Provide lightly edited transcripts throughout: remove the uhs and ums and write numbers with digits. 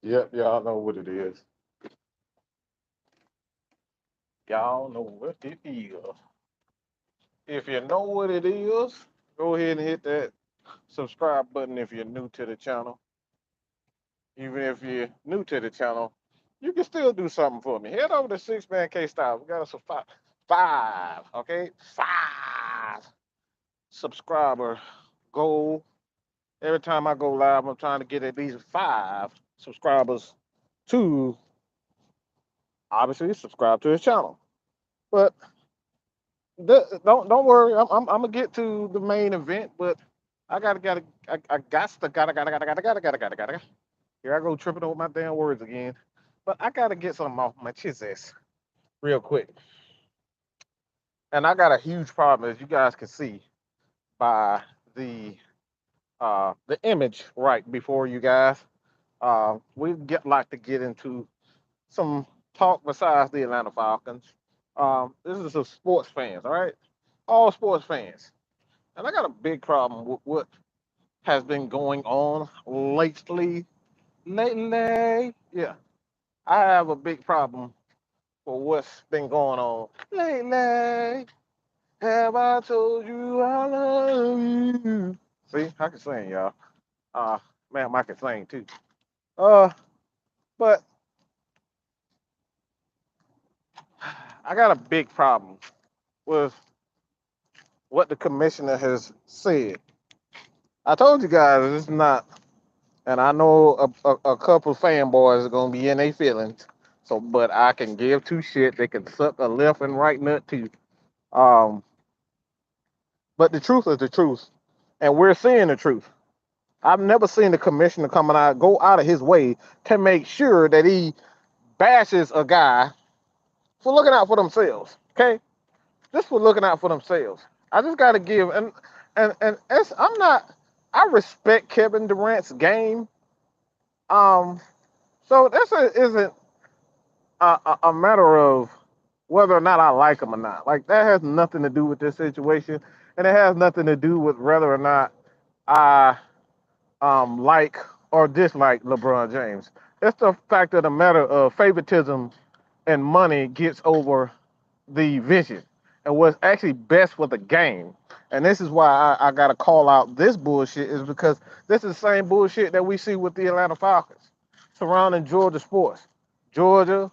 Yep, y'all know what it is. Y'all know what it is. If you know what it is, go ahead and hit that subscribe button if you're new to the channel. Even if you're new to the channel, you can still do something for me. Head over to Six Man K Style. We got us a five, okay? Five subscriber goal. Every time I go live, I'm trying to get at least five subscribers to obviously subscribe to his channel. But don't worry, I'm gonna get to the main event, but I got to gotta. Here I go tripping over my damn words again. But I gotta get something off my chest real quick. And I got a huge problem, as you guys can see by the image right before you guys. We get like to get into some talk besides the Atlanta Falcons. This is some sports fans, all right? All sports fans. And I got a big problem with what has been going on lately. Lately, yeah. I have a big problem for what's been going on lately. Have I told you I love you? See, I can sing, y'all. Uh, man, I can sing too. Uh, but I got a big problem with what the commissioner has said. I told you guys it's not, and I know a couple fanboys are gonna be in their feelings. So, but I can give two shit. They can suck a left and right nut too. Um, but the truth is the truth, and we're seeing the truth. I've never seen the commissioner coming out go out of his way to make sure that he bashes a guy for looking out for themselves. Okay, just for looking out for themselves. I just got to give and it's, I'm not. I respect Kevin Durant's game. Um, so this isn't a matter of whether or not I like him or not. Like that has nothing to do with this situation, and it has nothing to do with whether or not I like or dislike LeBron James. It's the fact of the matter of favoritism and money gets over the vision and what's actually best for the game. And this is why I got to call out this bullshit is because this is the same bullshit that we see with the Atlanta Falcons surrounding Georgia sports. Georgia,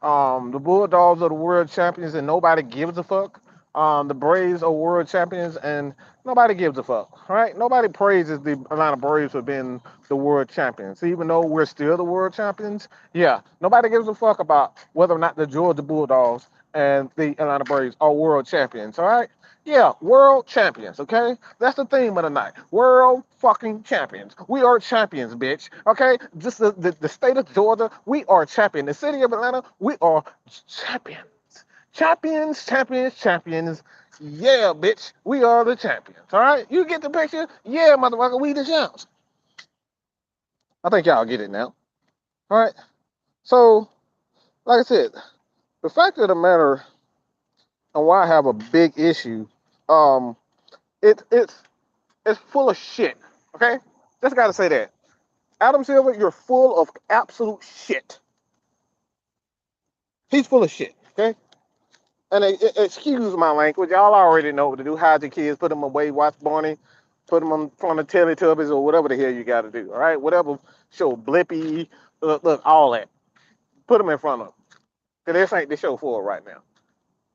the Bulldogs are the world champions and nobody gives a fuck. The Braves are world champions and nobody gives a fuck. Right? Nobody praises the Atlanta Braves for being the world champions. Even though we're still the world champions, yeah, nobody gives a fuck about whether or not the Georgia Bulldogs and the Atlanta Braves are world champions. All right? Yeah, world champions, okay? That's the theme of the night. World fucking champions. We are champions, bitch. Okay? Just the state of Georgia, we are champions. The city of Atlanta, we are champions. Champions, champions, champions. Yeah, bitch. We are the champions. All right? You get the picture? Yeah, motherfucker, we the champs. I think y'all get it now. All right? So, like I said, the fact of the matter and why I have a big issue, um, it's it's full of shit. Okay, just gotta say that. Adam Silver, you're full of absolute shit. He's full of shit. Okay, and excuse my language. Y'all already know what to do. Hide your kids, put them away, watch Barney, put them in front of Teletubbies or whatever the hell you got to do. All right, whatever show, Blippy, look, all that. Put them in front of them. Cause this ain't the show for it right now.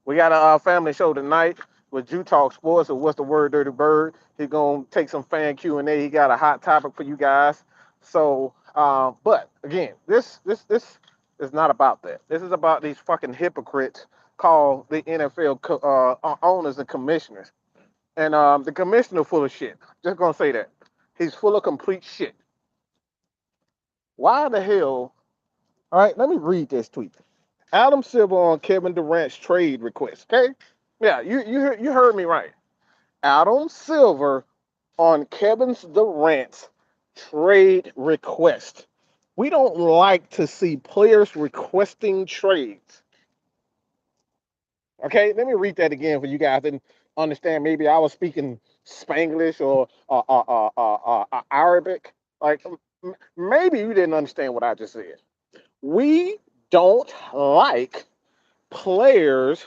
We got a family show tonight with Jew Talk Sports or What's the Word, Dirty Bird. He's gonna take some fan Q&A. He got a hot topic for you guys. So, but again, this is not about that. This is about these fucking hypocrites called the NFL owners and commissioners. And the commissioner full of shit. Just gonna say that he's full of complete shit. Why the hell? All right, let me read this tweet. Adam Silver on Kevin Durant's trade request. Okay, yeah, you heard me right. Adam Silver on Kevin Durant's trade request. We don't like to see players requesting trades. Okay, let me read that again for you guys didn't understand. Maybe I was speaking Spanglish or Arabic. Like Maybe you didn't understand what I just said. We don't like players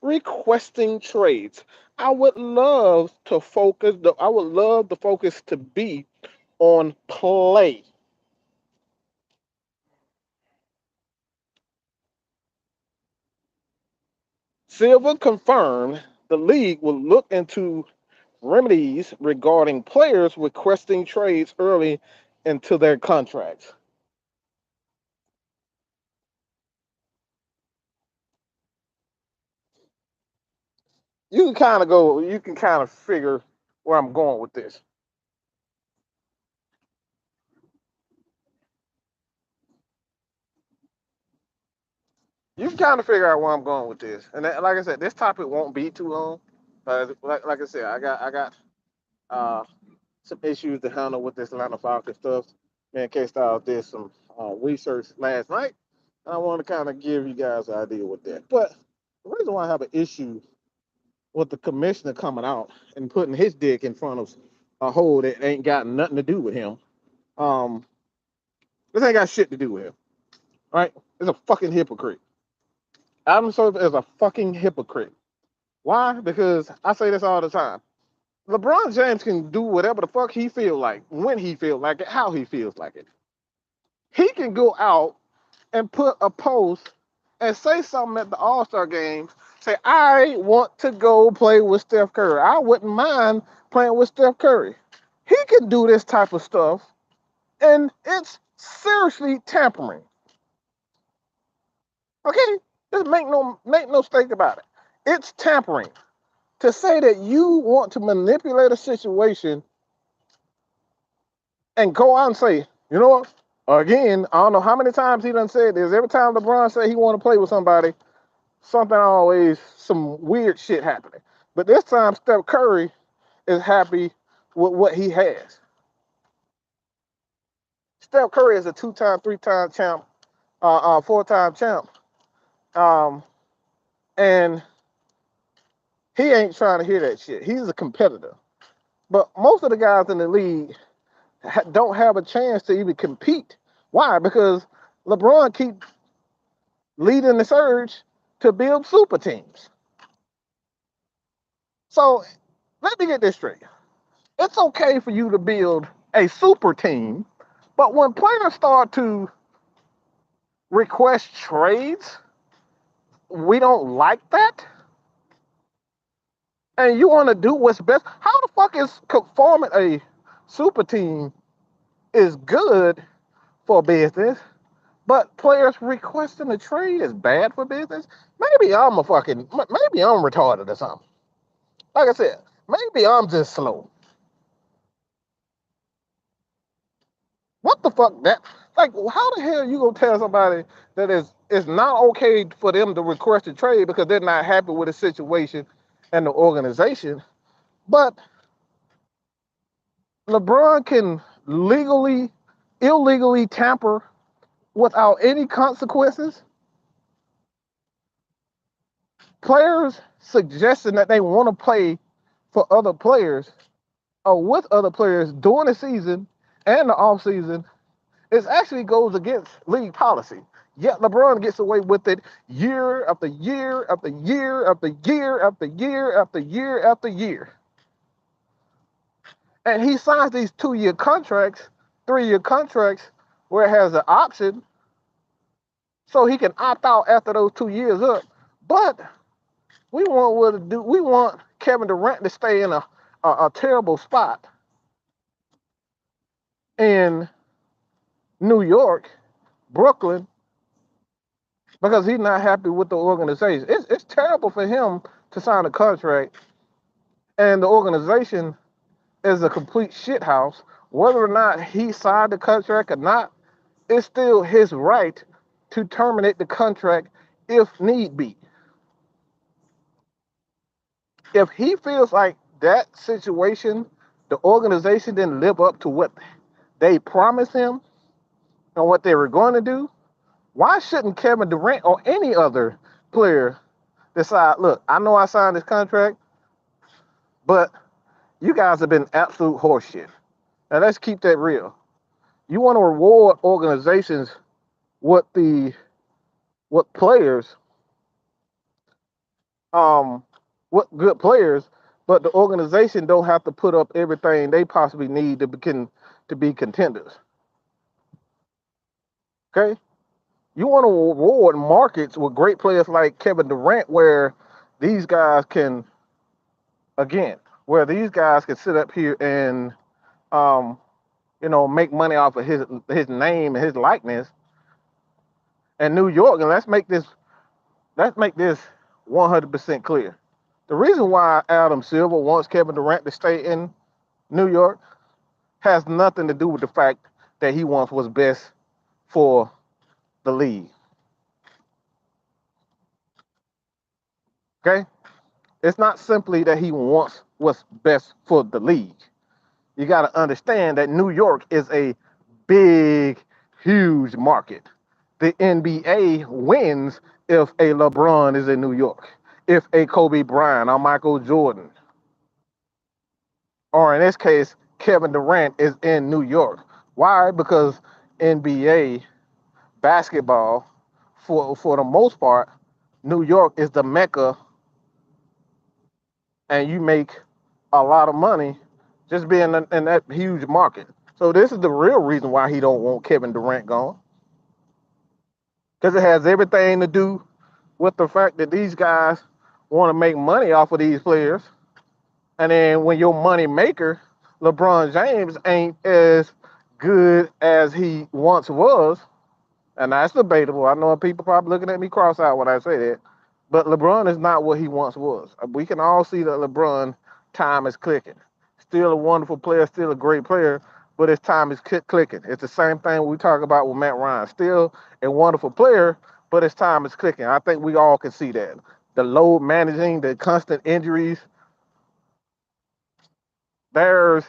requesting trades. I would love to focus. I would love the focus to be on play. Silver confirmed the league will look into remedies regarding players requesting trades early into their contracts. You can kind of figure where I'm going with this. You can kind of figure out where I'm going with this. And like I said, this topic won't be too long. Like I said, I got uh, some issues to handle with this Atlanta Falcons stuff. Me and K Style did some research last night. And I want to kind of give you guys an idea with that. But the reason why I have an issue with the commissioner coming out and putting his dick in front of a hole that ain't got nothing to do with him. Um, this ain't got shit to do with him, right? It's a fucking hypocrite. Adam Silver is a fucking hypocrite. Why? Because I say this all the time. LeBron James can do whatever the fuck he feel like, when he feel like it, how he feels like it. He can go out and put a post and say something at the All-Star game. Say, I want to go play with Steph Curry. I wouldn't mind playing with Steph Curry. He can do this type of stuff, and it's seriously tampering. Okay? Just make no mistake about it. It's tampering. To say that you want to manipulate a situation and go out and say, you know what? Again, I don't know how many times he done said this. Every time LeBron said he want to play with somebody, something always, some weird shit happening. But this time, Steph Curry is happy with what he has. Steph Curry is a two-time, three-time champ, four-time champ. Um, and he ain't trying to hear that shit. He's a competitor. But most of the guys in the league don't have a chance to even compete. Why? Because LeBron keep leading the surge to build super teams. So let me get this straight. It's okay for you to build a super team, but when players start to request trades, we don't like that. And you want to do what's best. How the fuck is forming a super team is good for business, but players requesting a trade is bad for business? Maybe maybe I'm retarded or something. Like I said, maybe I'm just slow. What the fuck that? Like, how the hell you gonna tell somebody that it's not okay for them to request a trade because they're not happy with the situation and the organization, but LeBron can legally, illegally tamper without any consequences? Players suggesting that they want to play for other players or with other players during the season and the off season, it actually goes against league policy. Yet LeBron gets away with it year after year after year after year after year after year after year. And he signs these 2-year contracts, 3-year contracts, where it has an option so he can opt out after those 2 years up. But we want Kevin Durant to stay in a terrible spot in New York, Brooklyn, because he's not happy with the organization. It's terrible for him to sign a contract and the organization is a complete shithouse. Whether or not he signed the contract or not, it's still his right to terminate the contract if need be. If he feels like that situation, the organization didn't live up to what they promised him and what they were going to do, why shouldn't Kevin Durant or any other player decide, look, I know I signed this contract, but you guys have been absolute horseshit. Now let's keep that real. You want to reward organizations with the with players, um, with good players, but the organization don't have to put up everything they possibly need to be contenders. Okay, you want to reward markets with great players like Kevin Durant, where these guys can again, where these guys can sit up here and um, make money off of his name and his likeness. And New York, and let's make this 100% clear. The reason why Adam Silver wants Kevin Durant to stay in New York has nothing to do with the fact that he wants what's best for the league. Okay? It's not simply that he wants what's best for the league. You got to understand that New York is a big, huge market. The NBA wins if a LeBron is in New York, if a Kobe Bryant or Michael Jordan, or in this case, Kevin Durant is in New York. Why? Because NBA basketball, for the most part, New York is the mecca, and you make a lot of money just being in that huge market. So this is the real reason why he don't want Kevin Durant gone, because it has everything to do with the fact that these guys want to make money off of these players, and then when your money maker, LeBron James, ain't as good as he once was, and that's debatable. I know people probably looking at me cross-eyed when I say that, but LeBron is not what he once was. We can all see that LeBron time is clicking. Still a wonderful player, still a great player, but his time is clicking. It's the same thing we talk about with Matt Ryan. Still a wonderful player, but his time is clicking. I think we all can see that. The load managing, the constant injuries, there's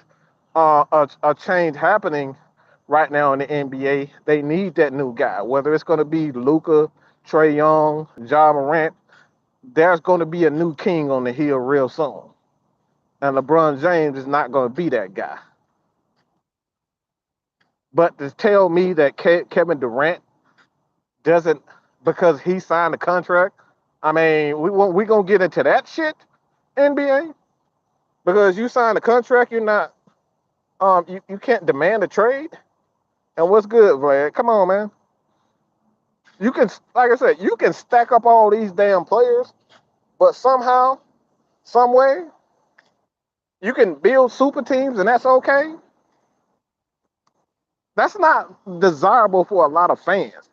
a change happening right now in the NBA. They need that new guy, whether it's going to be Luka, Trey Young, Ja Morant. There's going to be a new king on the hill real soon, and LeBron James is not going to be that guy. But to tell me that Kevin Durant doesn't, because he signed a contract, I mean, we gonna get into that shit, NBA, because you signed a contract, you're not you can't demand a trade. And what's good, Vlad? Come on, man. You can, like I said, you can stack up all these damn players, but somehow, some way, you can build super teams, and that's okay. That's not desirable for a lot of fans.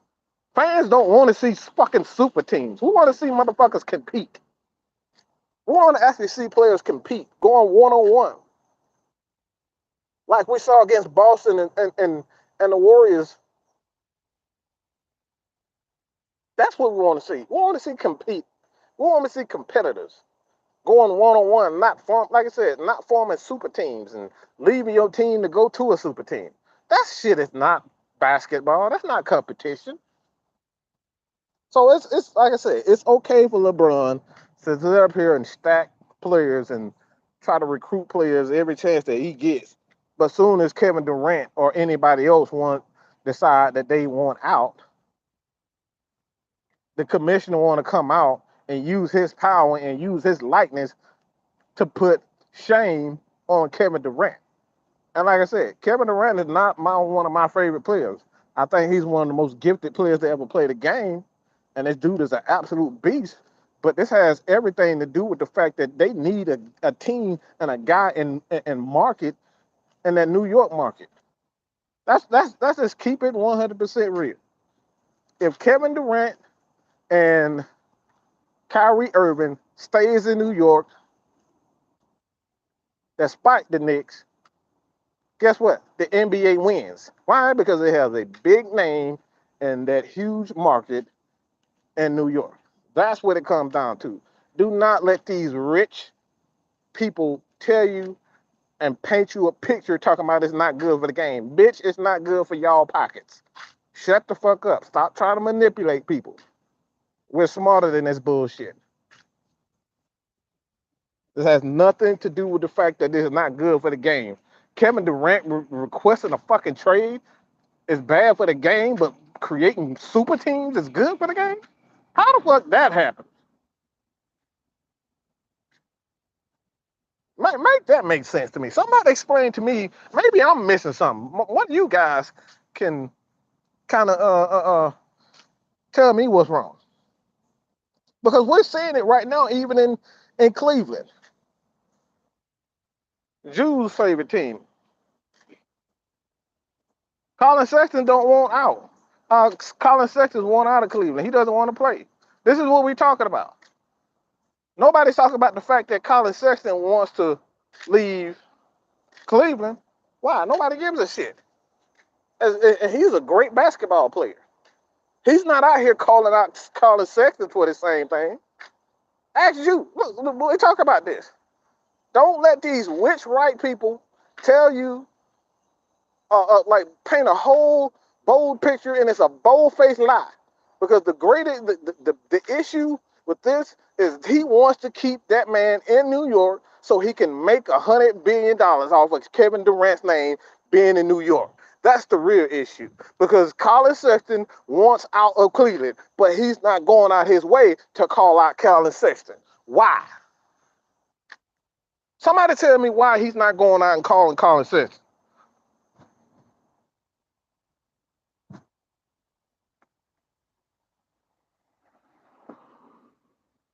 Fans don't want to see fucking super teams. We want to see motherfuckers compete. We want to actually see players compete, going one on one, like we saw against Boston and the Warriors. That's what we want to see. We want to see compete. We want to see competitors going one on one, not form, like I said, not forming super teams and leaving your team to go to a super team. That shit is not basketball. That's not competition. So it's like I said, it's okay for LeBron to sit up here and stack players and try to recruit players every chance that he gets. But soon as Kevin Durant or anybody else want decide that they want out, the commissioner want to come out and use his power and use his likeness to put shame on Kevin Durant. And like I said, Kevin Durant is not one of my favorite players. I think he's one of the most gifted players to ever play the game. And this dude is an absolute beast. But this has everything to do with the fact that they need a team and a guy in market in that New York market. That's just keep it 100% real. If Kevin Durant and Kyrie Irving stays in New York, despite the Knicks, guess what? The NBA wins. Why? Because it has a big name in that huge market in New York. That's what it comes down to. Do not let these rich people tell you and paint you a picture talking about it's not good for the game. Bitch, it's not good for y'all pockets. Shut the fuck up. Stop trying to manipulate people. We're smarter than this bullshit. This has nothing to do with the fact that this is not good for the game. Kevin Durant requesting a fucking trade is bad for the game, but creating super teams is good for the game? How the fuck that happen? Make that make sense to me. Somebody explain to me. Maybe I'm missing something. One of you guys can kind of tell me what's wrong, because we're seeing it right now, even in Cleveland, Jules' favorite team. Colin Sexton don't want out. Colin Sexton want out of Cleveland. He doesn't want to play. This is what we're talking about. Nobody's talking about the fact that Colin Sexton wants to leave Cleveland. Why? Nobody gives a shit. And he's a great basketball player. He's not out here calling out Colin Sexton for the same thing. Ask you. Look, we talk about this. Don't let these witch right people tell you, like, paint a whole bold picture, and it's a bold-faced lie. Because the issue with this is he wants to keep that man in New York so he can make $100 billion off of Kevin Durant's name being in New York. That's the real issue. Because Colin Sexton wants out of Cleveland, but he's not going out his way to call out Colin Sexton. Why? Somebody tell me why he's not going out and calling Colin Sexton.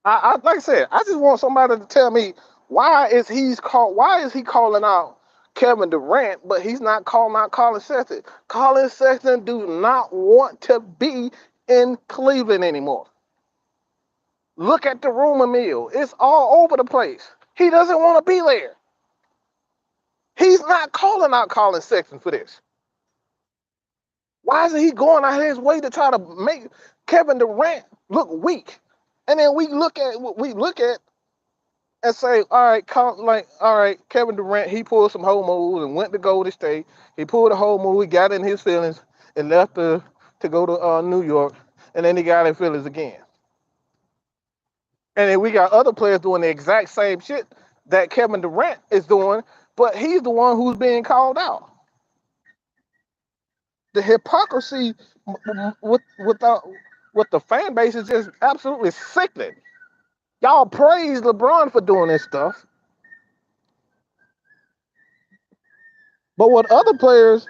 Like I said, I just want somebody to tell me why is he calling out Kevin Durant, but he's not calling out Colin Sexton. Colin Sexton do not want to be in Cleveland anymore. Look at the rumor mill. It's all over the place. He doesn't want to be there. He's not calling out Colin Sexton for this. Why isn't he going out his way to try to make Kevin Durant look weak? And then we look at and say, all right, Kevin Durant, he pulled some whole moves and went to Golden State. He pulled a whole move, he got in his feelings and left to go to New York, and then he got in feelings again. And then we got other players doing the exact same shit that Kevin Durant is doing, but he's the one who's being called out. The hypocrisy with the fan base is just absolutely sickening. Y'all praise LeBron for doing this stuff, but with other players,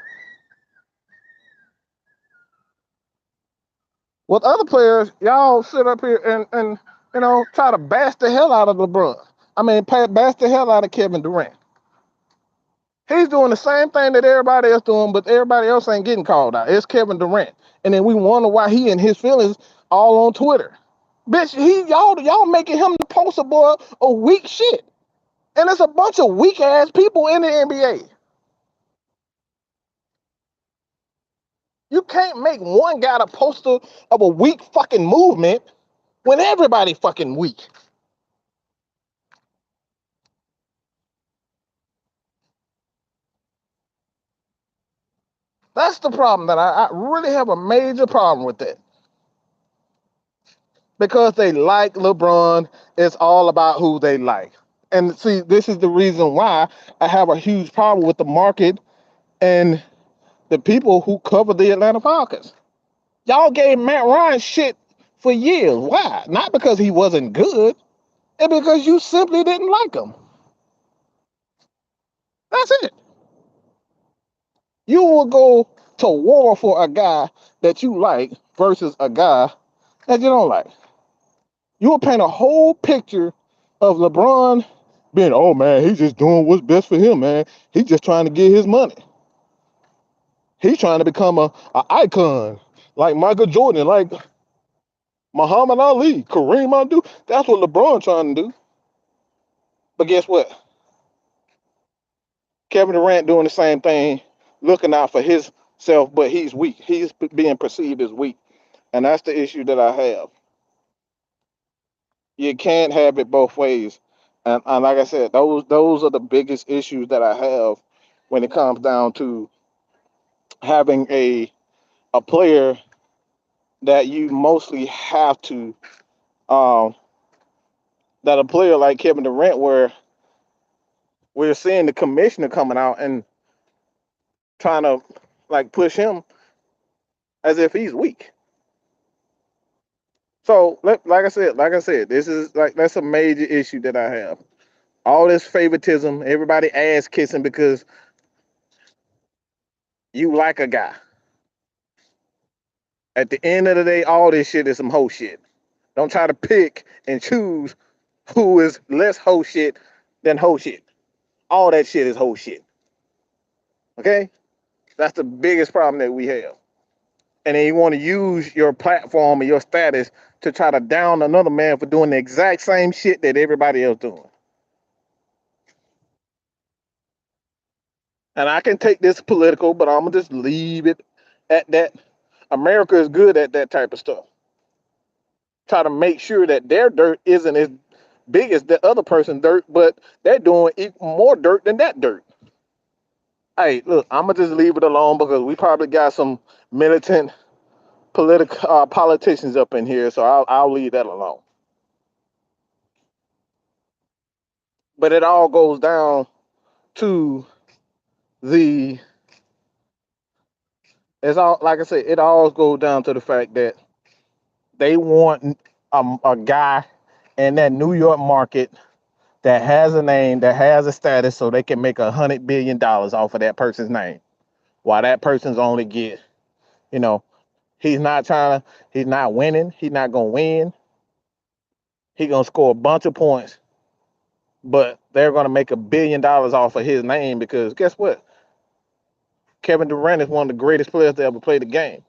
y'all sit up here and try to bash the hell out of LeBron. I mean, bash the hell out of Kevin Durant. He's doing the same thing that everybody else doing, but everybody else ain't getting called out. It's Kevin Durant, and then we wonder why he and his feelings all on Twitter. Bitch, y'all making him the poster boy of weak shit, and it's a bunch of weak ass people in the NBA. You can't make one guy the poster of a weak fucking movement when everybody fucking weak. That's the problem that I really have a major problem with that. Because they like LeBron, it's all about who they like. And see, this is the reason why I have a huge problem with the market and the people who cover the Atlanta Falcons. Y'all gave Matt Ryan shit for years. Why? Not because he wasn't good, it's because you simply didn't like him. That's it. You will go to war for a guy that you like versus a guy that you don't like. You will paint a whole picture of LeBron being, oh man, he's just doing what's best for him, man. He's just trying to get his money. He's trying to become a icon like Michael Jordan, like Muhammad Ali, Kareem Abdul. That's what LeBron trying to do. But guess what? Kevin Durant doing the same thing, looking out for himself, but he's weak. He's being perceived as weak. And that's the issue that I have. You can't have it both ways. And like I said, those are the biggest issues that I have when it comes down to having a player that you mostly have to um that a player like Kevin Durant, where we're seeing the commissioner coming out and trying to like push him as if he's weak. So, like I said, this is like that's a major issue that I have. All this favoritism, everybody ass kissing because you like a guy. At the end of the day, all this shit is some hoe shit. Don't try to pick and choose who is less hoe shit than hoe shit. All that shit is hoe shit. Okay? That's the biggest problem that we have. And then you want to use your platform and your status to try to down another man for doing the exact same shit that everybody else doing. And I can take this political, but I'm gonna just leave it at that. America is good at that type of stuff. Try to make sure that their dirt isn't as big as the other person's dirt, but they're doing more dirt than that dirt. Hey, look, I'm gonna just leave it alone because we probably got some militant political politicians up in here, so I'll leave that alone. But it all goes down to the it's all like I said, it all goes down to the fact that they want a guy in that New York market that has a name, that has a status, so they can make $100 billion off of that person's name. While that person's only get, you know, he's not winning, he's not gonna win. He's gonna score a bunch of points, but they're gonna make $1 billion off of his name because guess what? Kevin Durant is one of the greatest players to ever play the game.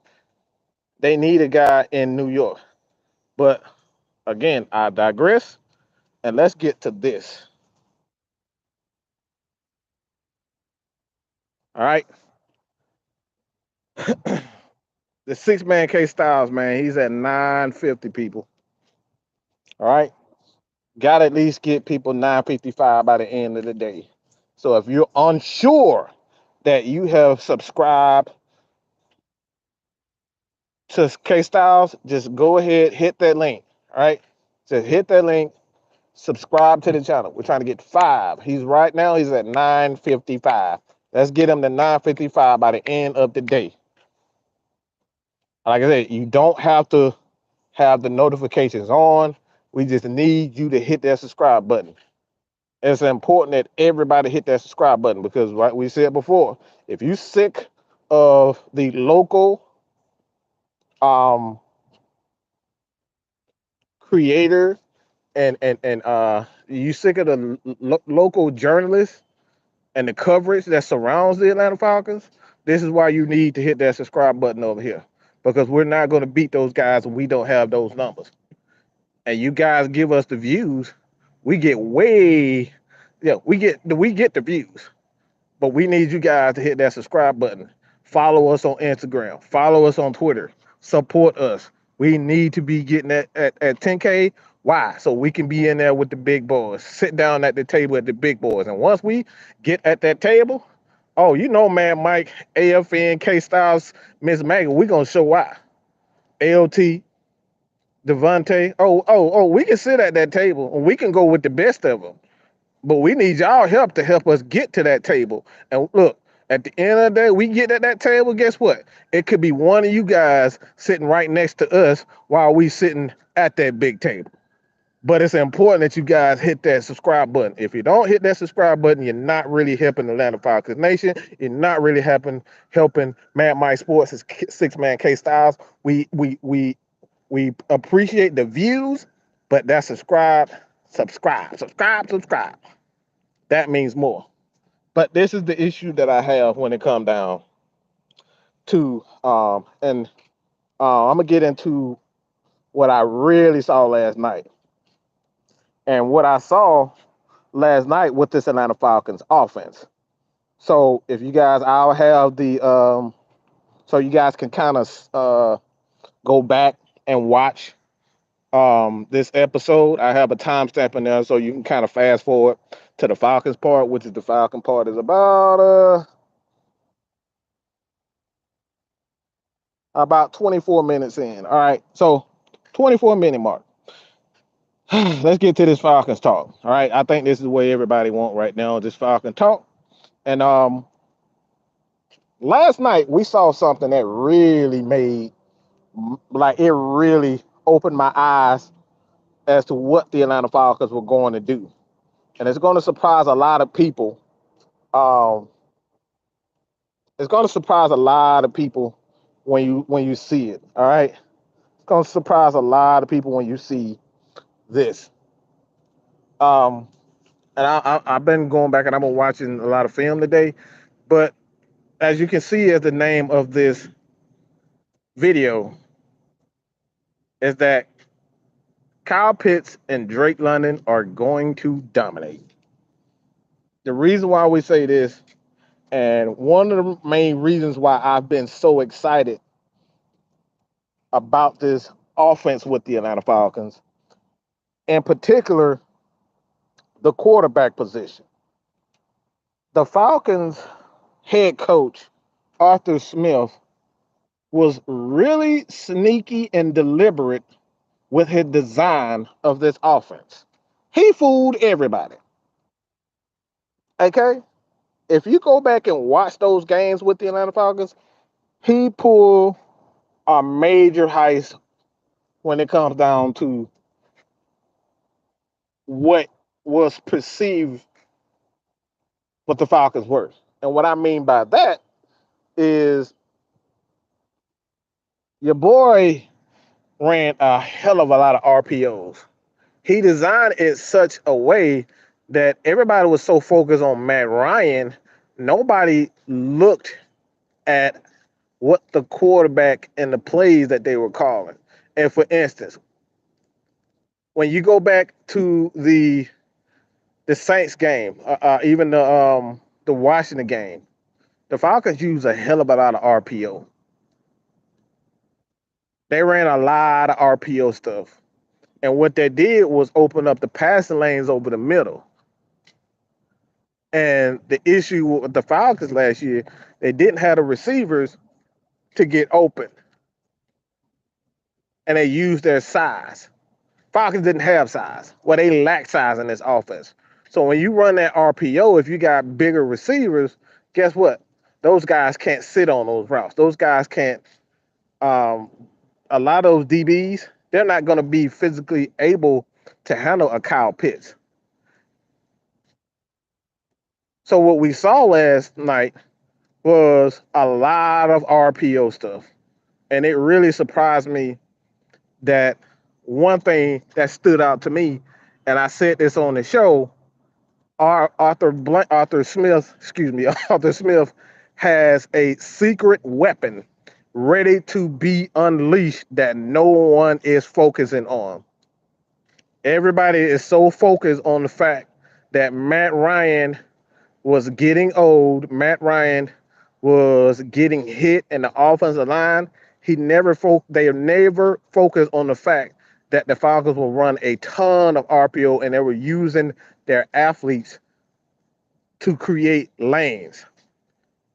They need a guy in New York. But again, I digress, and let's get to this. All right. The 6 man K Styles, man, he's at 950 people. All right. Got to at least get people 955 by the end of the day. So if you're unsure that you have subscribed to K Styles, just go ahead, hit that link. All right. Just hit that link, subscribe to the channel. We're trying to get 5. He's at 955. Let's get him to 955 by the end of the day. Like I said, you don't have to have the notifications on. We just need you to hit that subscribe button. It's important that everybody hit that subscribe button because, like we said before, if you're sick of the local um, creator and you sick of the local journalists and the coverage that surrounds the Atlanta Falcons, this is why you need to hit that subscribe button over here because we're not going to beat those guys when we don't have those numbers. And you guys give us the views, we get way, yeah, we get the views, but we need you guys to hit that subscribe button. Follow us on Instagram, follow us on Twitter, support us. We need to be getting at 10K. Why? So we can be in there with the big boys, sit down at the table at the big boys. And once we get at that table, oh, you know, man, Mike, AFN, K Styles, Miss Maggie, we gonna show why. LT, Devontae. Oh, we can sit at that table and we can go with the best of them. But we need y'all help to help us get to that table. And look, at the end of the day, we get at that table, guess what? It could be one of you guys sitting right next to us while we sitting at that big table. But it's important that you guys hit that subscribe button. If you don't hit that subscribe button, you're not really helping Atlanta Falcons Nation. You're not really helping Mad Mike Sports' 6 man K Styles. We appreciate the views, but that subscribe. That means more. But this is the issue that I have when it comes down to and I'm gonna get into what I really saw last night. And what I saw last night with this Atlanta Falcons offense. So if you guys, I'll have the so you guys can kind of go back and watch this episode. I have a timestamp in there so you can kind of fast forward to the Falcons part, which is the Falcon part is about 24 minutes in. All right, so 24-minute mark. Let's get to this Falcons talk. All right, I think this is what everybody want right now, this Falcon talk. And Last night we saw something that really made, like, it really opened my eyes as to what the Atlanta Falcons were going to do, and it's going to surprise a lot of people. Um, it's going to surprise a lot of people when you see it. All right, it's going to surprise a lot of people when you see this. Um, and I've been going back and I've been watching a lot of film today, but as you can see, as the name of this video is that Kyle Pitts and Drake London are going to dominate. The reason why we say this, and one of the main reasons why I've been so excited about this offense with the Atlanta Falcons, in particular, the quarterback position. The Falcons head coach, Arthur Smith, was really sneaky and deliberate with his design of this offense. He fooled everybody. Okay? If you go back and watch those games with the Atlanta Falcons, he pulled a major heist when it comes down to what was perceived what the Falcons were. And what I mean by that is your boy ran a hell of a lot of RPOs. He designed it such a way that everybody was so focused on Matt Ryan, nobody looked at what the quarterback and the plays that they were calling. And for instance, when you go back to the Saints game, even the Washington game, the Falcons used a hell of a lot of RPO. They ran a lot of RPO stuff. And what they did was open up the passing lanes over the middle. And the issue with the Falcons last year, they didn't have the receivers to get open. And they used their size. Falcons didn't have size. Well, they lacked size in this offense. So when you run that RPO, if you got bigger receivers, guess what? Those guys can't sit on those routes. Those guys can't. A lot of those DBs, they're not going to be physically able to handle a Kyle Pitts. So what we saw last night was a lot of RPO stuff, and it really surprised me that one thing that stood out to me, and I said this on the show, Arthur Smith, excuse me, Arthur Smith has a secret weapon ready to be unleashed that no one is focusing on. Everybody is so focused on the fact that Matt Ryan was getting old. Matt Ryan was getting hit in the offensive line. They never focused on the fact that the Falcons will run a ton of RPO and they were using their athletes to create lanes.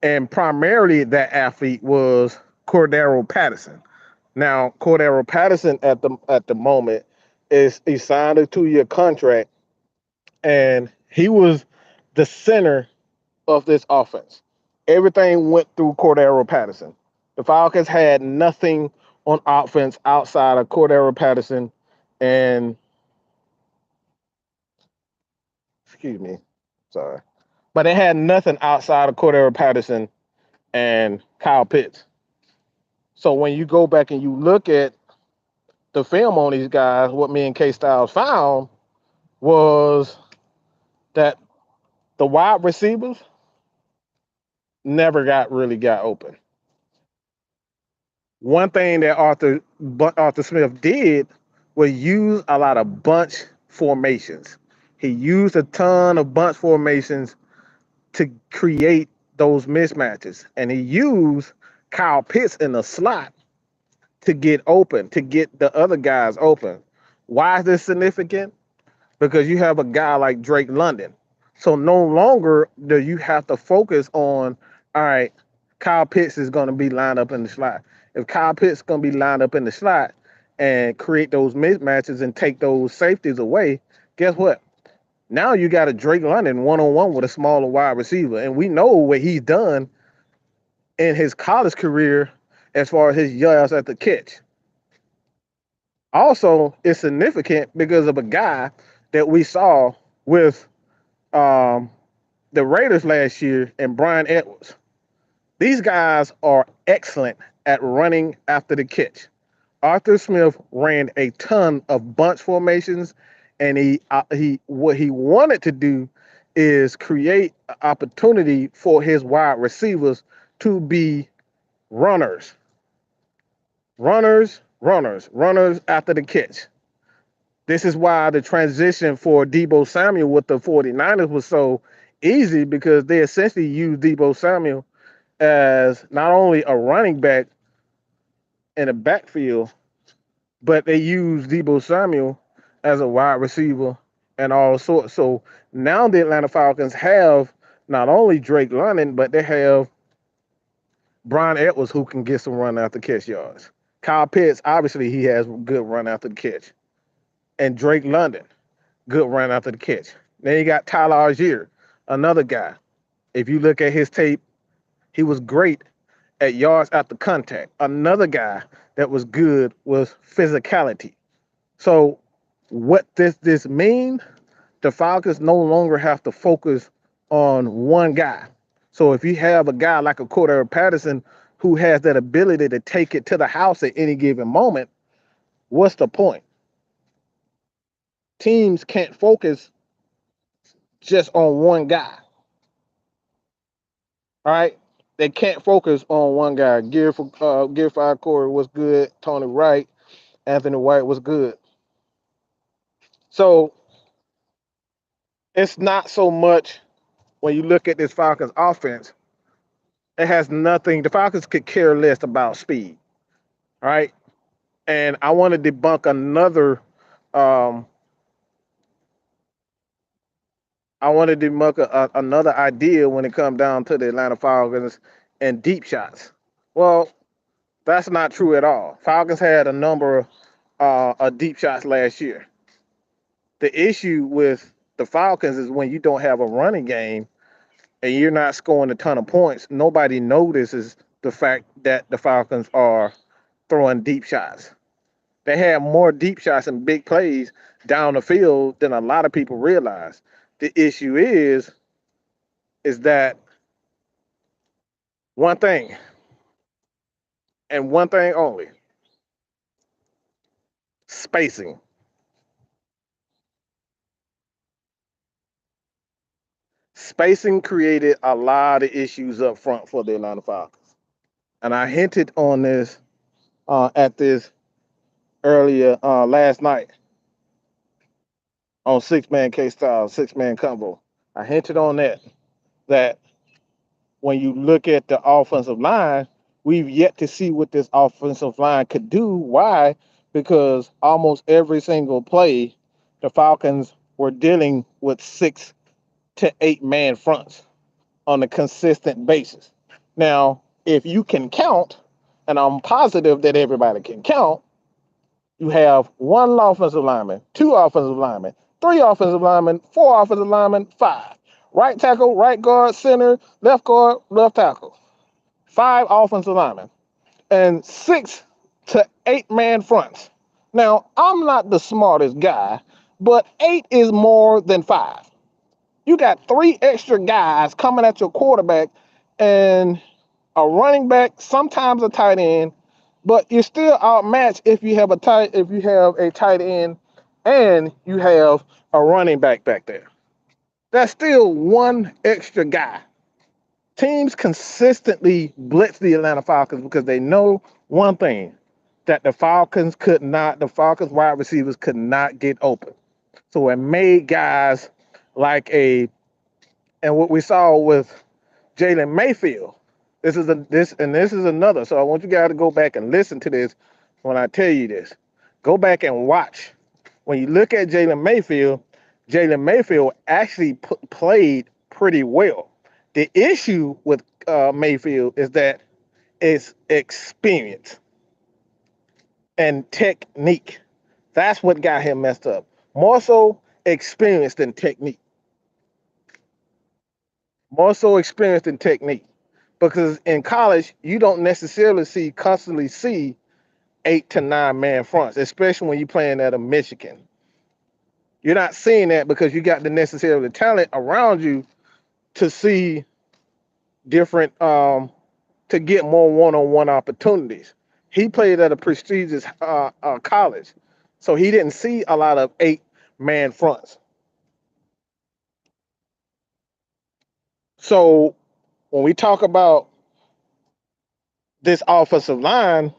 And primarily that athlete was Cordero Patterson. Now, Cordero Patterson at the moment is he signed a 2-year contract, and he was the center of this offense. Everything went through Cordero Patterson. The Falcons had nothing on offense outside of Cordero Patterson and excuse me, sorry. But they had nothing outside of Cordero Patterson and Kyle Pitts. So when you go back and you look at the film on these guys, what me and K Styles found was that the wide receivers never really got open. One thing that Arthur Smith did was use a lot of bunch formations. He used a ton of bunch formations to create those mismatches, and he used Kyle Pitts in the slot to get open, to get the other guys open. Why is this significant? Because you have a guy like Drake London. So no longer do you have to focus on, all right, Kyle Pitts is going to be lined up in the slot. If Kyle Pitts is going to be lined up in the slot and create those mismatches and take those safeties away, guess what? Now you got a Drake London one-on-one with a smaller wide receiver. And we know what he's done in his college career as far as his yards at the catch. Also, it's significant because of a guy that we saw with um, the Raiders last year and Brian Edwards. These guys are excellent at running after the catch. Arthur Smith ran a ton of bunch formations, and he what he wanted to do is create an opportunity for his wide receivers to be runners, runners after the catch. This is why the transition for Deebo Samuel with the 49ers was so easy, because they essentially used Deebo Samuel as not only a running back in the backfield, but they used Deebo Samuel as a wide receiver and all sorts. So now the Atlanta Falcons have not only Drake London, but they have Brian Edwards, who can get some run after catch yards. Kyle Pitts, obviously, he has good run after the catch. And Drake London, good run after the catch. Then you got Tyler Algier, another guy. If you look at his tape, he was great at yards after contact. Another guy that was good was physicality. So what this means, the Falcons no longer have to focus on one guy. So if you have a guy like a Cordero Patterson who has that ability to take it to the house at any given moment, what's the point? Teams can't focus just on one guy. All right? They can't focus on one guy. Gear 5 Corey was good. Tony Wright, Anthony White was good. So it's not so much when you look at this Falcons offense, it has nothing. The Falcons could care less about speed. All right. And I want to debunk um, another idea when it comes down to the Atlanta Falcons and deep shots. Well, that's not true at all. Falcons had a number of deep shots last year. The issue with the Falcons is when you don't have a running game and you're not scoring a ton of points, nobody notices the fact that the Falcons are throwing deep shots. They had more deep shots and big plays down the field than a lot of people realize. The issue is that one thing and one thing only: spacing. Spacing created a lot of issues up front for the Atlanta Falcons. And I hinted on this at this earlier last night on Six Man K Style, Six Man Combo. I hinted on that when you look at the offensive line, we've yet to see what this offensive line could do. Why? Because almost every single play, the Falcons were dealing with 6 to 8 man fronts on a consistent basis. Now, if you can count, and I'm positive that everybody can count, you have one offensive lineman, two offensive linemen, three offensive linemen, four offensive linemen, five. Right tackle, right guard, center, guard, left tackle. Five offensive linemen and 6 to 8 man fronts. Now, I'm not the smartest guy, but 8 is more than 5. You got 3 extra guys coming at your quarterback and a running back, sometimes a tight end, but you're still outmatched if you have a tight end and you have a running back there. That's still one extra guy. Teams consistently blitz the Atlanta Falcons because they know one thing, that the Falcons wide receivers could not get open. So it made guys like and what we saw with Jalen Mayfield. This is another. So I want you guys to go back and listen to this when I tell you this. Go back and watch. When you look at Jalen Mayfield actually played pretty well. The issue with Mayfield is that it's experience and technique. That's what got him messed up. More so experience than technique. More so experience than technique. because in college you don't necessarily constantly see 8 to 9 man fronts, especially when you're playing at a Michigan. You're not seeing that because you got the necessary talent around you to see different to get more one-on-one opportunities. He played at a prestigious college, so he didn't see a lot of 8 man fronts. So when we talk about this offensive line,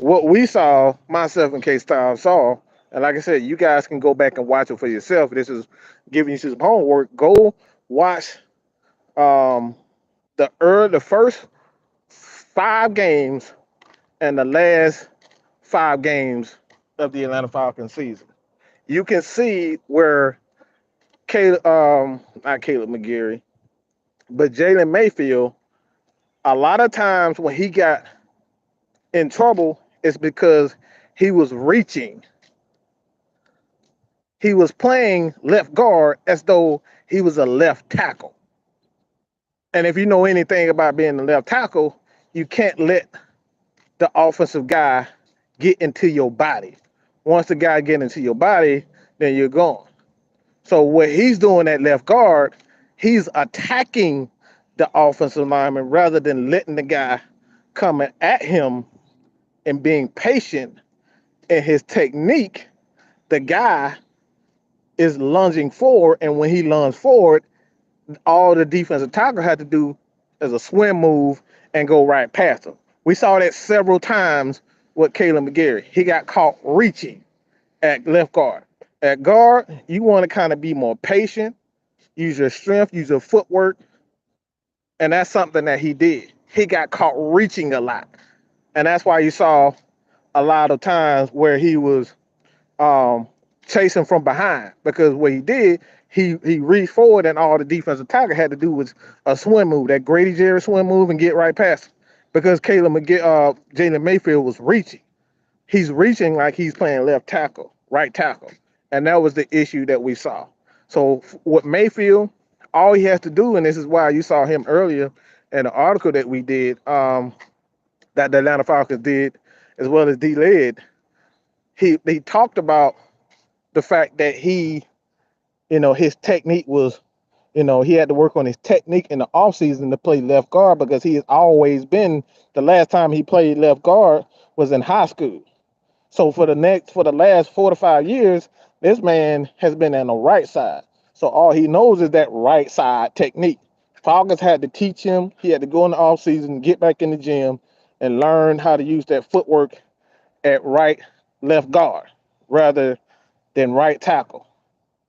what we saw, myself and K Style saw, and like I said, you guys can go back and watch it for yourself. This is giving you some homework. Go watch um, the first 5 games and the last 5 games of the Atlanta Falcons season. You can see where not Caleb McGarry, but Jalen Mayfield, a lot of times when he got in trouble, it's because he was reaching. He was playing left guard as though he was a left tackle. And if you know anything about being a left tackle, you can't let the offensive guy get into your body. Once the guy get into your body, then you're gone. So what he's doing at left guard, he's attacking the offensive lineman rather than letting the guy coming at him and being patient in his technique. The guy is lunging forward, and when he lunged forward, all the defensive tackle had to do is a swim move and go right past him. We saw that several times with Caleb McGarry. He got caught reaching at left guard. At guard, you want to kind of be more patient, use your strength, use your footwork, and that's something that he did. He got caught reaching a lot, and that's why you saw a lot of times where he was um, chasing from behind, because what he did, he reached forward and all the defensive tackle had to do was a swim move, that Grady Jerry swim move, and get right past him, because Jalen Mayfield was reaching. He's reaching like he's playing left tackle, right tackle, and that was the issue that we saw. So with Mayfield, all he has to do, and this is why you saw him earlier in the article that we did, that the Atlanta Falcons did, as well as D-Led, he talked about the fact that his technique was, he had to work on his technique in the offseason to play left guard, because he has always been, the last time he played left guard was in high school. So for the last 4 to 5 years, this man has been on the right side. So all he knows is that right side technique. Falcons had to teach him. He had to go in the offseason, get back in the gym, and learn how to use that footwork at left guard rather than right tackle.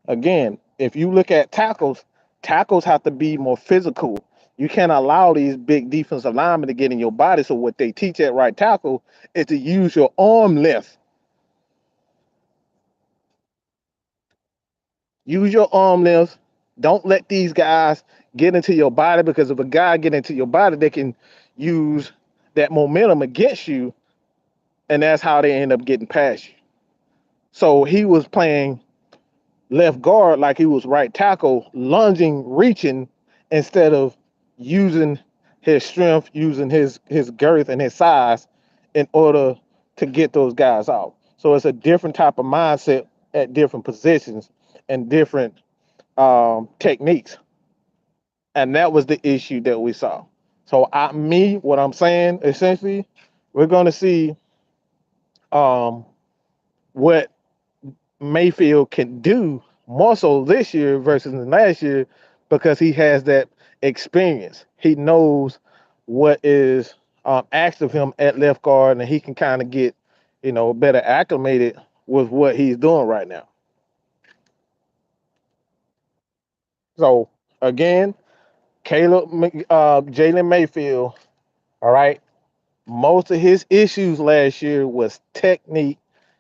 Again, if you look at tackles have to be more physical. You can't allow these big defensive linemen to get in your body. So what they teach at right tackle is to use your arm length. Use your arm length. Don't let these guys get into your body, because if a guy get into your body, they can use that momentum against you, and that's how they end up getting past you. So he was playing left guard like he was right tackle, lunging, reaching, instead of using his strength, using his girth and his size in order to get those guys out. So it's a different type of mindset at different positions and different techniques. And that was the issue that we saw. So what I'm saying, essentially, we're going to see um, what Mayfield can do more so this year versus last year, because he has that experience. He knows what is asked of him at left guard, and he can kind of get, better acclimated with what he's doing right now. So again, Jalen Mayfield, all right. Most of his issues last year was technique.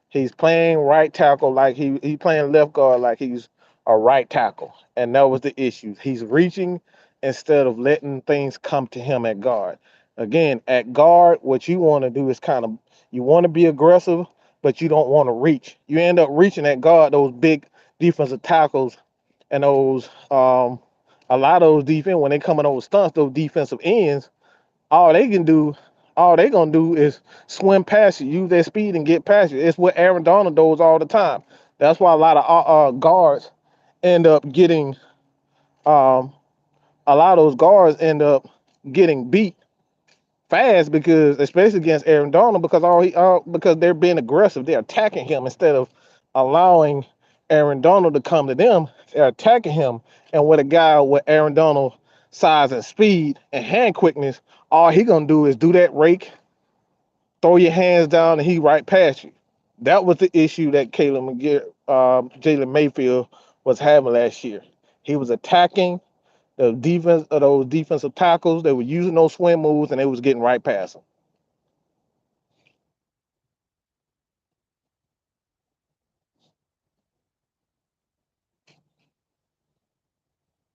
He's playing right tackle like he playing left guard like he's a right tackle, and that was the issue. He's reaching instead of letting things come to him at guard. Again, at guard, what you want to do is you want to be aggressive, but you don't want to reach. You end up reaching at guard those big defensive tackles and those A lot of those defense, when they coming over stunts, those defensive ends, all they can do, all they gonna do is swim past you, use their speed and get past you. It's what Aaron Donald does all the time. That's why a lot of guards end up getting, um, a lot of those guards end up getting beat fast because, especially against Aaron Donald, because because they're being aggressive, they're attacking him instead of allowing Aaron Donald to come to them. They're attacking him, and with a guy with Aaron Donald size and speed and hand quickness, all he gonna do is do that rake, throw your hands down, and he right past you. That was the issue that Jalen Mayfield was having last year. He was attacking the defense of those defensive tackles. They were using those swim moves, and they was getting right past them.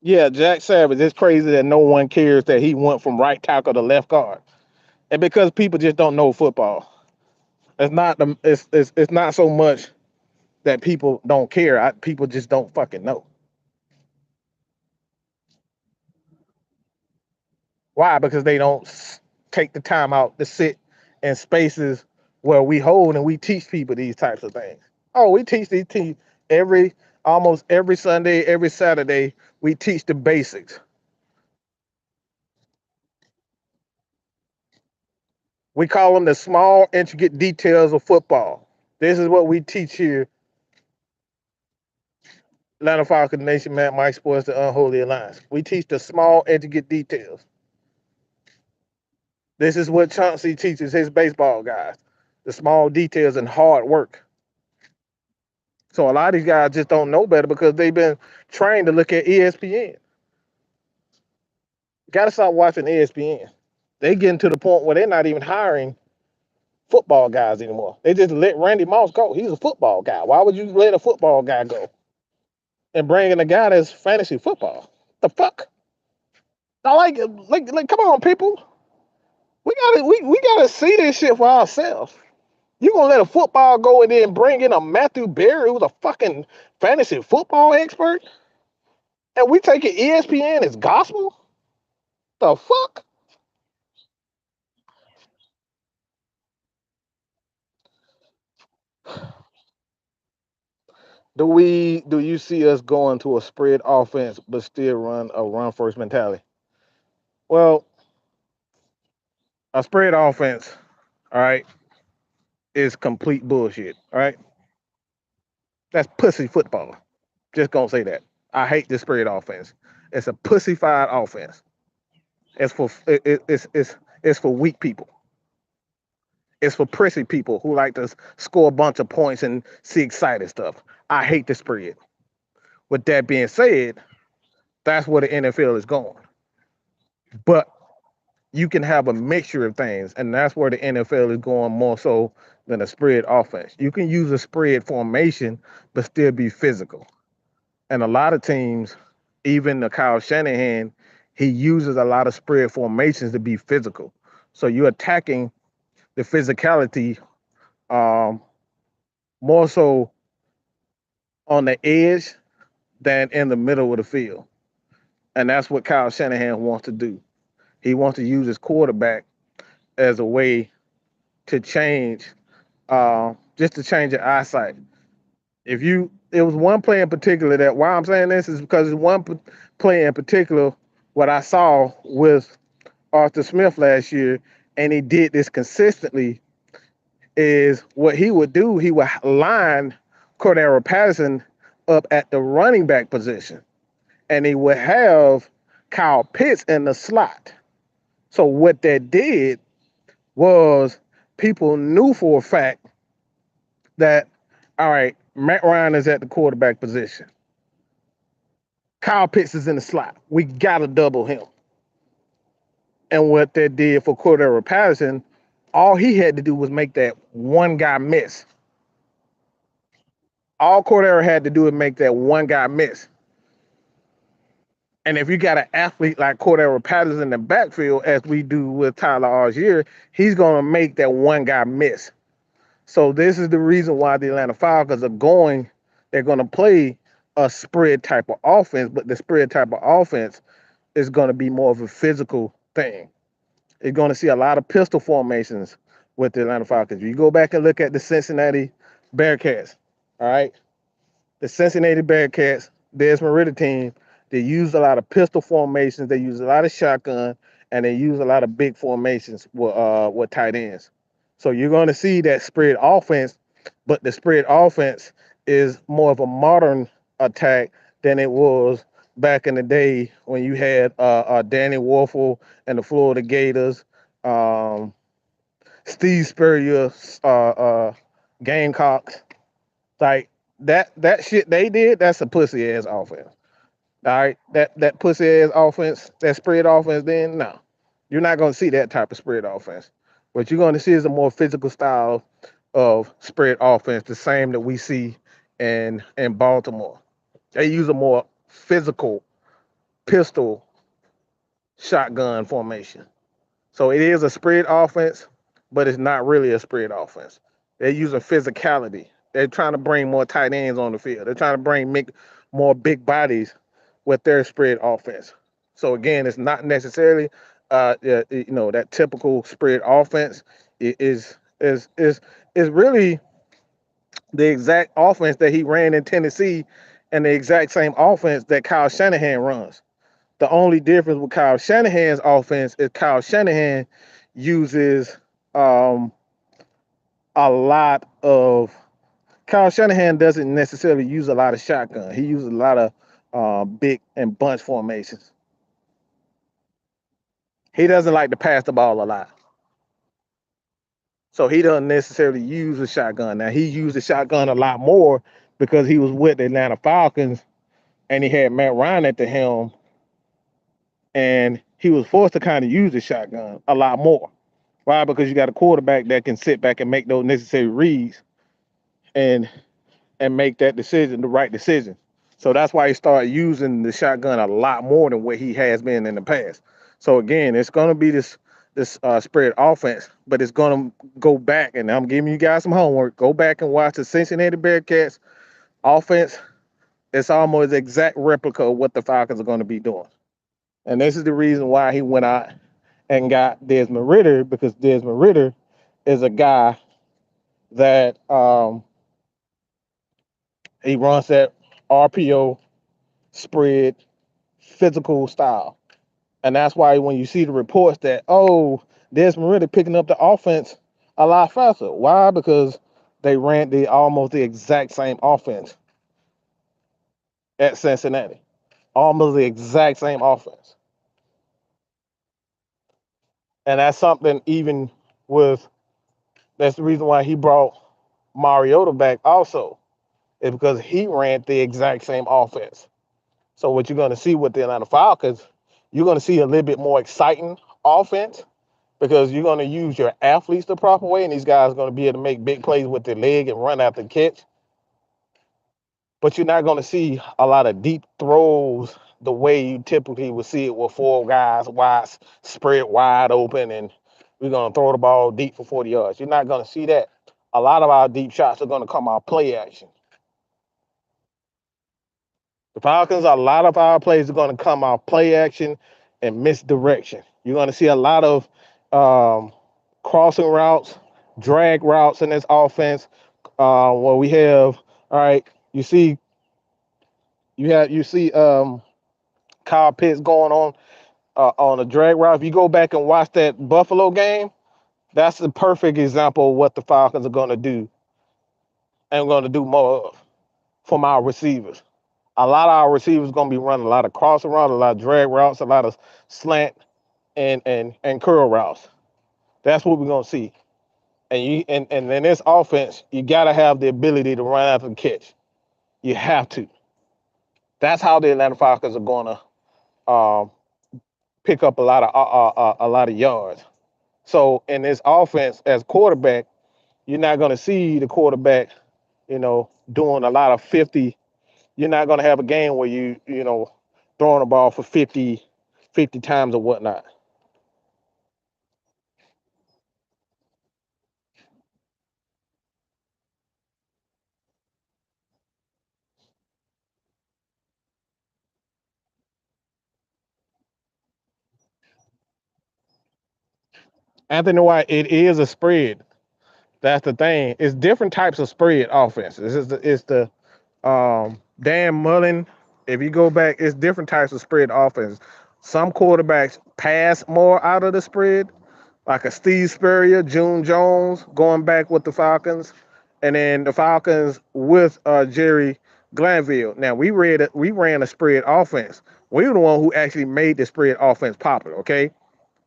Yeah, Jack Savage. It's crazy that no one cares that he went from right tackle to left guard, and because people just don't know football. It's not so much that people don't care. People just don't fucking know. Why? Because they don't take the time out to sit in spaces where we hold and we teach people these types of things. Oh, we teach these teams every almost every Sunday, every Saturday. We teach the basics. We call them the small, intricate details of football. This is what we teach here, Atlanta Falcons Nation, Matt Mike Sports, the Unholy Alliance. We teach the small, intricate details. This is what Chauncey teaches his baseball guys, the small details and hard work. So a lot of these guys just don't know better because they've been trained to look at ESPN. Got to stop watching ESPN. They getting to the point where they're not even hiring football guys anymore. They just let Randy Moss go. He's a football guy. Why would you let a football guy go and bring in a guy that's fantasy football? The fuck? I like come on, people. We gotta see this shit for ourselves. You gonna let a football go and then bring in a Matthew Berry who's a fucking fantasy football expert? And we taking ESPN as gospel? The fuck? Do you see us going to a spread offense but still run a run first mentality? Well, a spread offense, all right, is complete bullshit. All right. That's pussy football. Just gonna say that. I hate this spread offense. It's a pussyfied offense. It's for weak people. It's for prissy people who like to score a bunch of points and see excited stuff. I hate the spread. With that being said, that's where the NFL is going. But you can have a mixture of things, and that's where the NFL is going more so than a spread offense. You can use a spread formation, but still be physical. And a lot of teams, even the Kyle Shanahan, he uses a lot of spread formations to be physical. So you're attacking the physicality um, more so on the edge than in the middle of the field. And that's what Kyle Shanahan wants to do. He wants to use his quarterback as a way to change, just to change your eyesight. It was one play in particular that why I'm saying this is because it's one play in particular what I saw with Arthur Smith last year, and he did this consistently. Is what he would do. He would line Cordero Patterson up at the running back position, and he would have Kyle Pitts in the slot. So what that did was people knew for a fact that, all right, Matt Ryan is at the quarterback position. Kyle Pitts is in the slot. We got to double him. And what that did for Cordero Patterson, all he had to do was make that one guy miss. All Cordero had to do was make that one guy miss. And if you got an athlete like Cordero Patterson in the backfield, as we do with Tyler Algier, he's going to make that one guy miss. So this is the reason why the Atlanta Falcons they're going to play a spread type of offense, but the spread type of offense is going to be more of a physical thing. You're going to see a lot of pistol formations with the Atlanta Falcons. You go back and look at the Cincinnati Bearcats, all right? The Cincinnati Bearcats, Desmond Ritter team, they use a lot of pistol formations. They use a lot of shotgun, and they use a lot of big formations with tight ends. So you're going to see that spread offense, but the spread offense is more of a modern attack than it was back in the day when you had Danny Wolfle and the Florida Gators, um, Steve Spurrier, Gamecocks. Like that shit they did, that's a pussy ass offense. All right. That pussy ass offense, that spread offense, then no. You're not gonna see that type of spread offense. What you're gonna see is a more physical style of spread offense, the same that we see in Baltimore. They use a more physical pistol shotgun formation. So it is a spread offense, but it's not really a spread offense. They're using physicality. They're trying to bring more tight ends on the field. They're trying to make more big bodies with their spread offense. So again, it's not necessarily that typical spread offense. It is really the exact offense that he ran in Tennessee and the exact same offense that Kyle Shanahan runs. The only difference with Kyle Shanahan's offense is Kyle Shanahan uses um, a lot of. Kyle Shanahan doesn't necessarily use a lot of shotgun. He uses a lot of big and bunch formations. He doesn't like to pass the ball a lot. So he doesn't necessarily use a shotgun. Now he used the shotgun a lot more because he was with the Atlanta Falcons and he had Matt Ryan at the helm and he was forced to kind of use the shotgun a lot more. Why? Because you got a quarterback that can sit back and make those necessary reads and make that decision, the right decision. So that's why he started using the shotgun a lot more than what he has been in the past. So again, it's going to be this spread offense, but it's going to go back, and I'm giving you guys some homework. Go back and watch the Cincinnati Bearcats offense. It's almost the exact replica of what the Falcons are going to be doing. And this is the reason why he went out and got Desmond Ritter, because Desmond Ritter is a guy that he runs that RPO spread physical style. And that's why when you see the reports that, oh, Desmond Ritter picking up the offense a lot faster. Why? Because they ran almost the exact same offense at Cincinnati. Almost the exact same offense. And that's something even with that's the reason why he brought Mariota back also, is because he ran the exact same offense. So what you're going to see with the Atlanta Falcons, you're going to see a little bit more exciting offense because you're going to use your athletes the proper way, and these guys are going to be able to make big plays with their leg and run after the catch. But you're not going to see a lot of deep throws the way you typically would see it with four guys wide spread wide open, and we're going to throw the ball deep for 40 yards. You're not going to see that. A lot of our deep shots are going to come out play action. The Falcons, a lot of our plays are going to come out play action and misdirection. You're going to see a lot of crossing routes, drag routes in this offense. Where we have, all right, you see Kyle Pitts going on a drag route. If you go back and watch that Buffalo game, that's the perfect example of what the Falcons are going to do and going to do more of from our receivers. A lot of our receivers going to be running a lot of crossing routes, a lot of drag routes, a lot of slant and curl routes. That's what we're going to see. And in this offense, you got to have the ability to run after the catch. You have to. That's how the Atlanta Falcons are going to pick up a lot of yards. So in this offense, as quarterback, you're not going to see the quarterback, doing a lot of 50. You're not going to have a game where you throwing the ball for 50 times or whatnot. Anthony White, it is a spread. That's the thing. It's different types of spread offenses. It's the Dan Mullen. If you go back, it's different types of spread offense. Some quarterbacks pass more out of the spread, like a Steve Spurrier, June Jones, going back with the Falcons, and then the Falcons with Jerry Glanville. Now we ran a spread offense. We were the one who actually made the spread offense popular. Okay,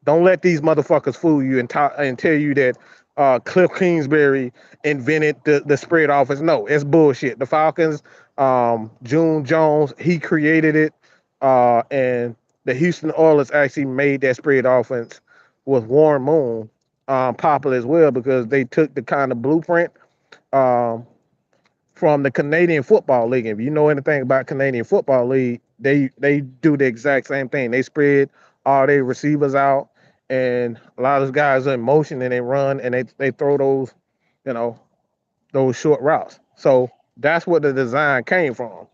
don't let these motherfuckers fool you and tell you that Cliff Kingsbury invented the spread offense. No, it's bullshit. The Falcons, June Jones, he created it, and the Houston Oilers actually made that spread offense with Warren Moon popular as well because they took the kind of blueprint um, from the Canadian Football League. If you know anything about Canadian Football League, they do the exact same thing. They spread all their receivers out, and a lot of those guys are in motion and they run and they throw those, you know, those short routes. So that's what the design came from.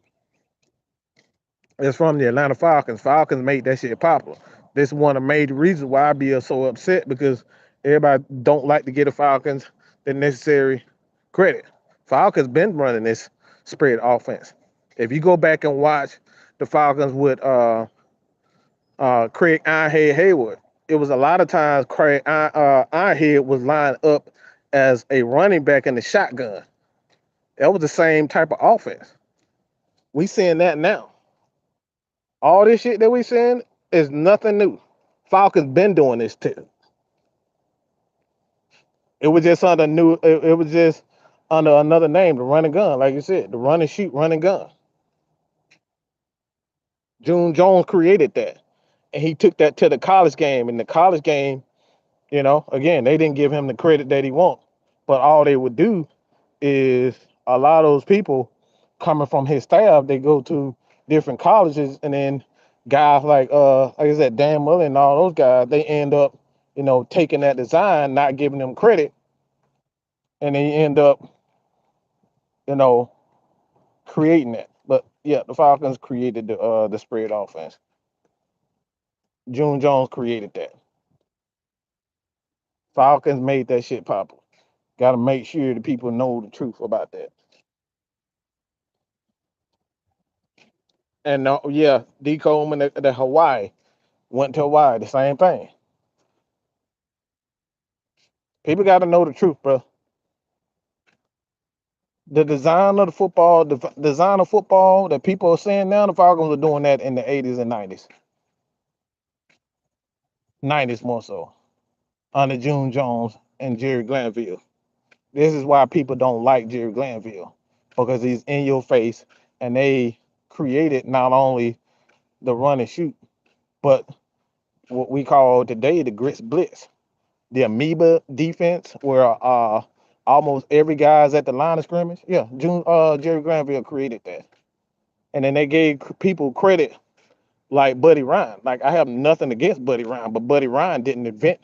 It's from the Atlanta Falcons. Falcons made that shit popular. This is one of the major reasons why I be so upset because everybody don't like to get the Falcons the necessary credit. Falcons been running this spread offense. If you go back and watch the Falcons with Craig Ironhead Hayward, it was a lot of times Craig Ironhead was lined up as a running back in the shotgun. That was the same type of offense. We seeing that now. All this shit that we seeing is nothing new. Falcons been doing this too. It was just under new. It was just under another name, the run and gun, like you said, the run and shoot, run and gun. June Jones created that, and he took that to the college game. In the college game, again, they didn't give him the credit that he want, but all they would do is a lot of those people coming from his staff, they go to different colleges, and then guys like I said, Dan Mullen and all those guys, they end up, taking that design, not giving them credit, and they end up, you know, creating it. But yeah, the Falcons created the spread offense. June Jones created that. Falcons made that shit popular. Got to make sure the people know the truth about that. And yeah, D. Coleman, the Hawaii went to Hawaii, the same thing. People got to know the truth, bro. The design of the football, the design of football that people are saying now, the Falcons were doing that in the 80s and 90s. 90s more so, under June Jones and Jerry Glanville. This is why people don't like Jerry Glanville, because he's in your face and they created not only the run and shoot, but what we call today the grits blitz, the amoeba defense, where almost every guy's at the line of scrimmage. Yeah, Jerry Glanville created that, and then they gave people credit like Buddy Ryan. Like I have nothing against Buddy Ryan, but Buddy Ryan didn't invent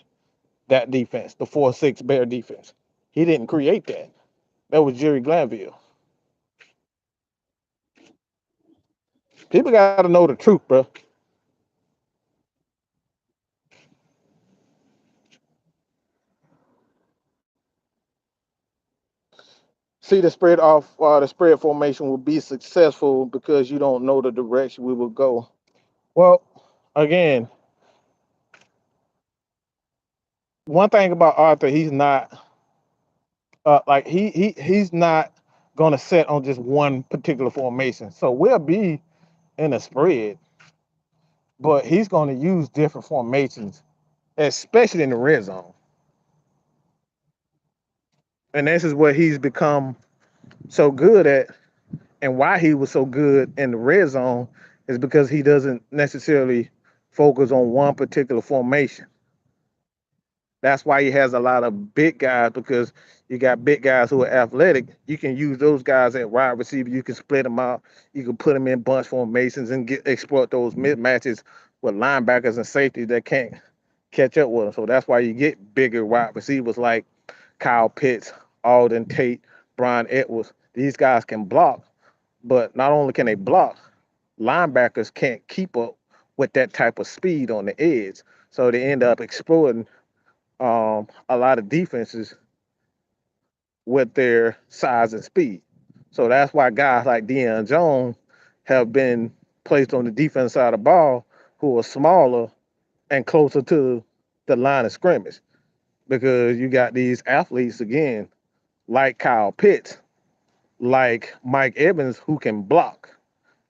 that defense, the 4-6 bear defense. He didn't create that. That was Jerry Glanville. People got to know the truth, bro. See, the spread formation will be successful because you don't know the direction we will go. Well, again, one thing about Arthur, he's not like he's not gonna set on just one particular formation. So we'll be in a spread, but he's gonna use different formations, especially in the red zone. And this is what he's become so good at, and why he was so good in the red zone is because he doesn't necessarily focus on one particular formation. That's why he has a lot of big guys, because you got big guys who are athletic. You can use those guys at wide receiver. You can split them out. You can put them in bunch formations and exploit those mismatches with linebackers and safeties that can't catch up with them. So that's why you get bigger wide receivers like Kyle Pitts, Alden Tate, Brian Edwards. These guys can block, but not only can they block, linebackers can't keep up with that type of speed on the edge. So they end up exploiting a lot of defenses with their size and speed. So that's why guys like Deion Jones have been placed on the defense side of the ball who are smaller and closer to the line of scrimmage because you got these athletes again like Kyle Pitts, like Mike Evans who can block.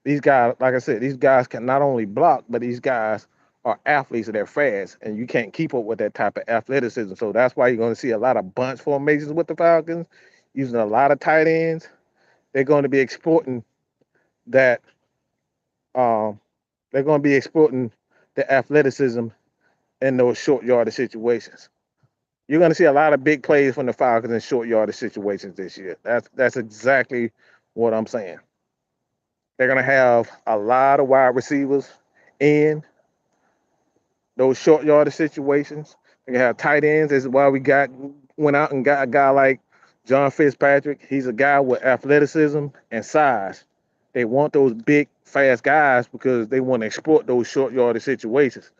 These guys, like I said, these guys can not only block, but these guys are athletes and they're fast, and you can't keep up with that type of athleticism. So that's why you're going to see a lot of bunch formations with the Falcons, using a lot of tight ends. They're going to be exploiting that. Um, they're going to be exploiting the athleticism in those short yardage situations. You're going to see a lot of big plays from the Falcons in short yardage situations this year. That's exactly what I'm saying. They're going to have a lot of wide receivers in those short yardage situations. They can have tight ends. This is why we went out and got a guy like John Fitzpatrick. He's a guy with athleticism and size. They want those big, fast guys because they want to exploit those short yardage situations.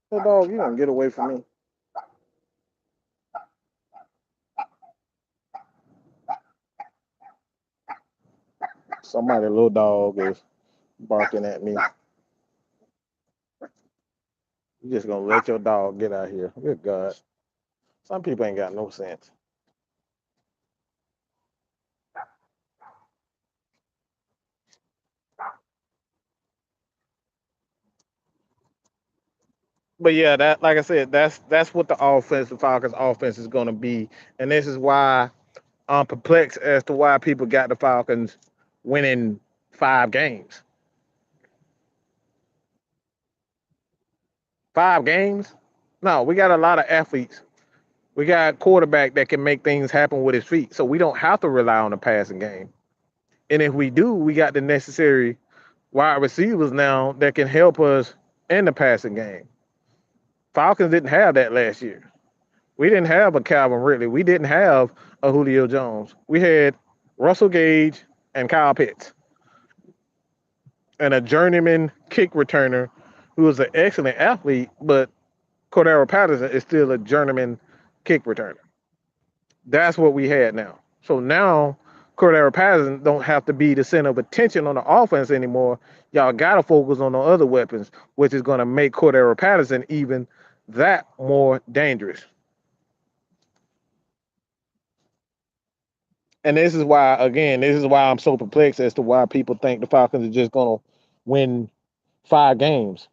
Hey, dog, you don't get away from me. Somebody, little dog, is barking at me. You just gonna let your dog get out here? Good God! Some people ain't got no sense. But yeah, that like I said, that's what the Falcons offense is gonna be, and this is why I'm perplexed as to why people got the Falcons winning 5 games. 5 games? No, we got a lot of athletes. We got a quarterback that can make things happen with his feet, so we don't have to rely on the passing game. And if we do, we got the necessary wide receivers now that can help us in the passing game. Falcons didn't have that last year. We didn't have a Calvin Ridley. We didn't have a Julio Jones. We had Russell Gage and Kyle Pitts and a journeyman kick returner who was an excellent athlete, but Cordero Patterson is still a journeyman kick returner. That's what we had now. So now Cordero Patterson don't have to be the center of attention on the offense anymore. Y'all got to focus on the other weapons, which is going to make Cordero Patterson even that more dangerous. And this is why, again, this is why I'm so perplexed as to why people think the Falcons are just going to win 5 games.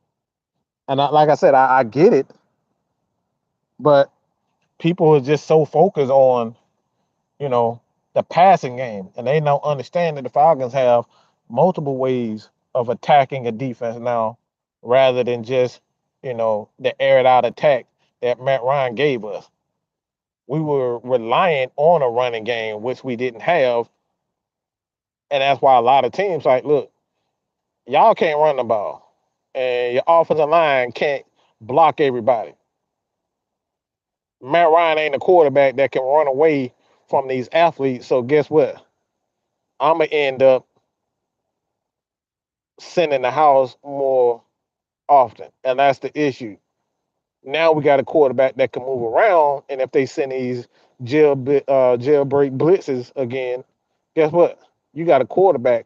And like I said, I get it, but people are just so focused on, you know, the passing game, and they don't understand that the Falcons have multiple ways of attacking a defense now, rather than just, the aired out attack that Matt Ryan gave us. We were reliant on a running game, which we didn't have, and that's why a lot of teams like, look, y'all can't run the ball, and your offensive line can't block everybody. Matt Ryan ain't a quarterback that can run away from these athletes. So guess what? I'm gonna end up sending the house more often, and that's the issue. Now we got a quarterback that can move around, and if they send these jailbreak blitzes again, guess what? You got a quarterback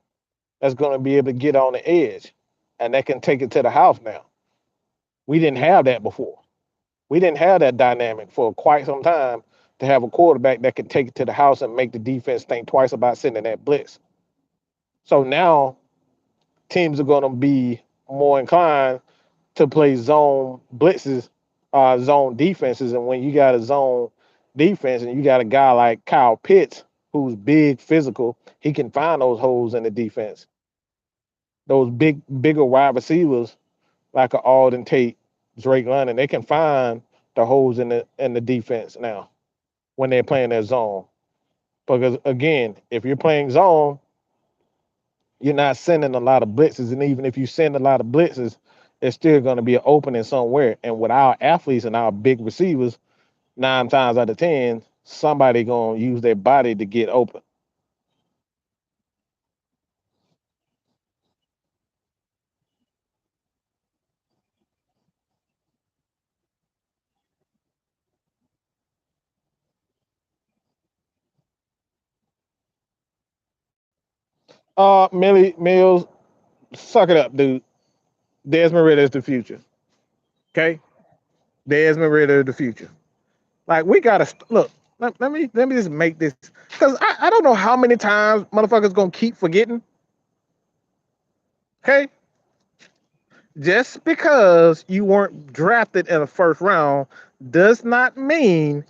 that's going to be able to get on the edge, and that can take it to the house now. We didn't have that before. We didn't have that dynamic for quite some time to have a quarterback that could take it to the house and make the defense think twice about sending that blitz. So now teams are going to be more inclined to play zone blitzes, zone defenses. And when you got a zone defense and you got a guy like Kyle Pitts, who's big, physical, he can find those holes in the defense. Those bigger wide receivers like a Alden Tate, Drake London, they can find the holes in the defense now when they're playing their zone. Because again, if you're playing zone, you're not sending a lot of blitzes, and even if you send a lot of blitzes, it's still going to be an opening somewhere. And with our athletes and our big receivers, 9 times out of 10, somebody gonna use their body to get open. Millie Mills, suck it up, dude. Desmond Ritter is the future. Okay, Desmond Ritter is the future. Like we gotta look. Let me just make this because I don't know how many times motherfuckers gonna keep forgetting. Okay, just because you weren't drafted in the first round does not mean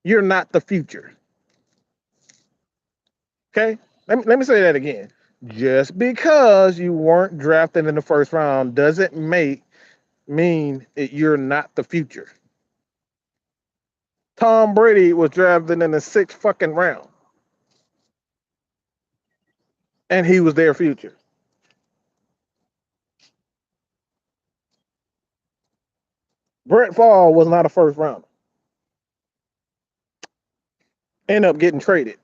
you're not the future. Okay, let me say that again. Just because you weren't drafted in the first round doesn't mean that you're not the future. Tom Brady was drafted in the sixth fucking round, and he was their future. Brett Favre was not a first rounder. Ended up getting traded.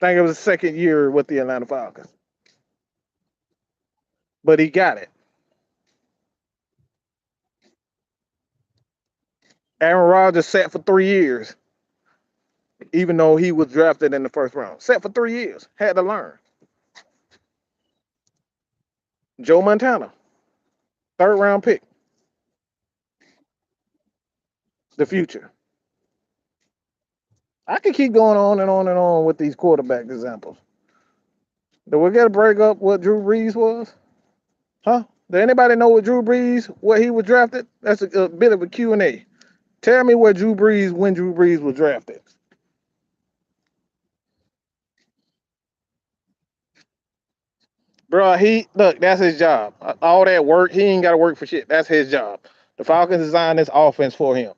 I think it was his second year with the Atlanta Falcons, but he got it. Aaron Rodgers sat for 3 years, even though he was drafted in the first round. Sat for 3 years, had to learn. Joe Montana, third round pick, the future. I could keep going on and on and on with these quarterback examples. Do we get to break up what Drew Brees was? Huh? Does anybody know what Drew Brees, what he was drafted? That's a bit of a Q&A. Tell me where Drew Brees, when Drew Brees was drafted. Bro, he look, that's his job. All that work, he ain't got to work for shit. That's his job. The Falcons designed this offense for him.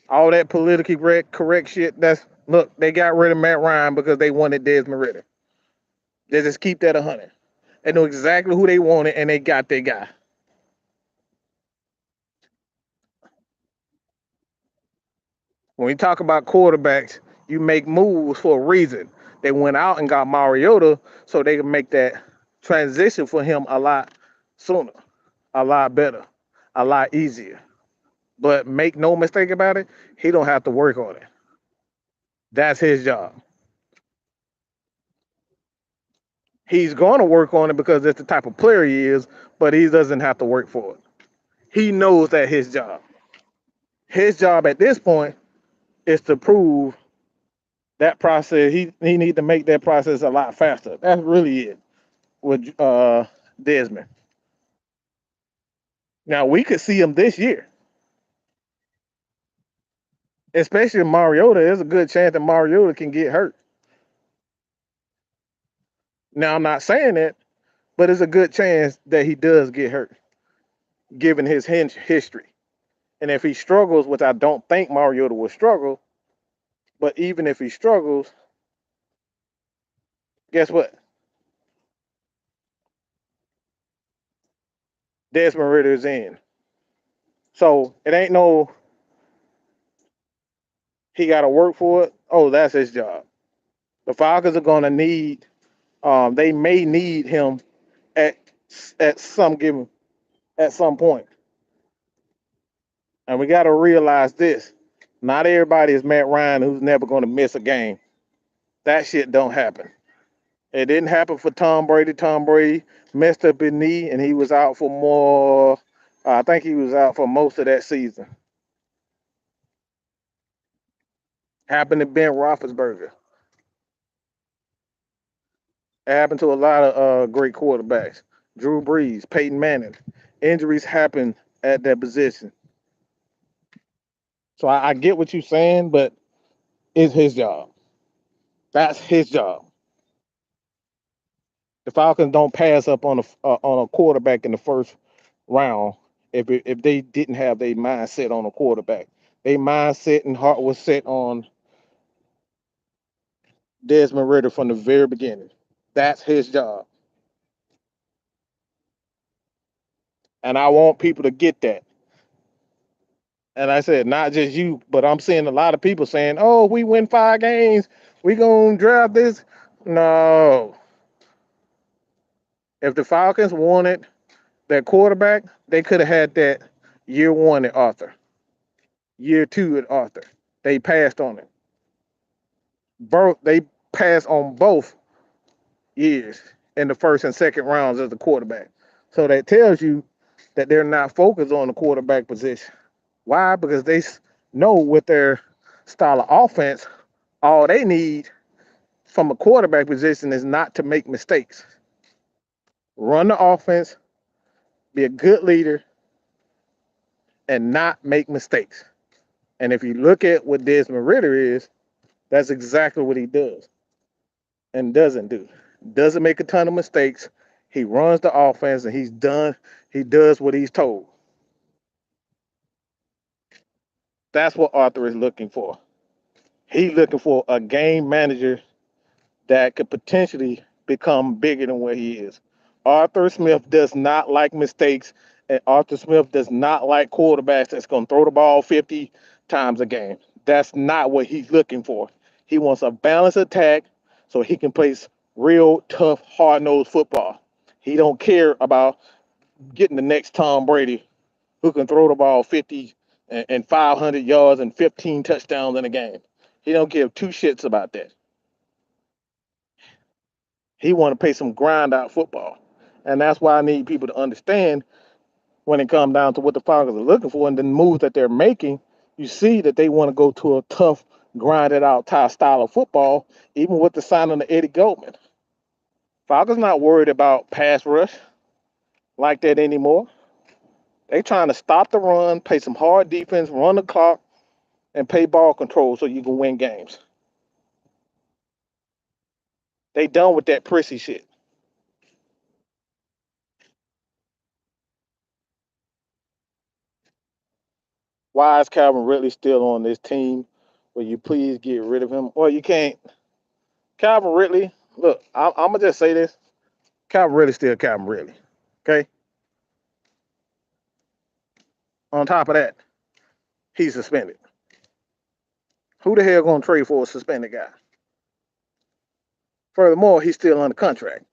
All that politically correct shit. That's look, they got rid of Matt Ryan because they wanted Desmond Ritter. They just keep that 100. They know exactly who they wanted, and they got their guy. When we talk about quarterbacks, you make moves for a reason. They went out and got Mariota so they could make that transition for him a lot sooner, a lot better, a lot easier. But make no mistake about it, he don't have to work on it. That's his job. He's going to work on it because that's the type of player he is, but he doesn't have to work for it. He knows that his job. His job at this point is to prove that process. He need to make that process a lot faster. That's really it with Desmond. Now we could see him this year, especially Mariota. There's a good chance that Mariota can get hurt. Now I'm not saying that, but it's a good chance that he does get hurt, given his history. And if he struggles, which I don't think Mariota will struggle, but even if he struggles, guess what? Desmond Ritter is in. So it ain't no he got to work for it. Oh, that's his job. The Falcons are going to need. They may need him at at some given at some point, and we got to realize this: not everybody is Matt Ryan, who's never going to miss a game. That shit don't happen. It didn't happen for Tom Brady. Tom Brady messed up his knee, and he was out for more. I think he was out for most of that season. Happened to Ben Roethlisberger. It happened to a lot of great quarterbacks. Drew Brees, Peyton Manning. Injuries happen at that position. So I get what you're saying, but it's his job. That's his job. The Falcons don't pass up on a quarterback in the first round if they didn't have their mindset on a quarterback. Their mindset and heart was set on Desmond Ritter from the very beginning. That's his job. And I want people to get that. And I said, not just you, but I'm seeing a lot of people saying, oh, we win 5 games, we gonna draft this. No. If the Falcons wanted that quarterback, they could have had that year 1 at Arthur, year 2 at Arthur. They passed on it. They passed on both years in the first and second rounds as the quarterback. So that tells you that they're not focused on the quarterback position. Why? Because they know with their style of offense, all they need from a quarterback position is not to make mistakes. Run the offense, be a good leader, and not make mistakes. And if you look at what Desmond Ritter is, that's exactly what he does and doesn't do. Doesn't make a ton of mistakes. He runs the offense and he does what he's told. That's what Arthur is looking for. He's looking for a game manager that could potentially become bigger than what he is. Arthur Smith does not like mistakes, and Arthur Smith does not like quarterbacks that's going to throw the ball 50 times a game. That's not what he's looking for. He wants a balanced attack so he can play real tough, hard-nosed football. He don't care about getting the next Tom Brady who can throw the ball 50 and 500 yards and 15 touchdowns in a game. He don't give two shits about that. He want to play some grind out football. And that's why I need people to understand when it comes down to what the Falcons are looking for and the moves that they're making. You see that they want to go to a tough, grinded out type style of football, even with the signing of Eddie Goldman. Falcons not worried about pass rush like that anymore. They trying to stop the run, play some hard defense, run the clock, and play ball control so you can win games. They done with that prissy shit. Why is Calvin Ridley still on this team? Will you please get rid of him? Well, you can't. Calvin Ridley, look, I'm gonna just say this: Calvin Ridley still Calvin Ridley. Okay. On top of that, he's suspended. Who the hell gonna trade for a suspended guy? Furthermore, he's still under contract.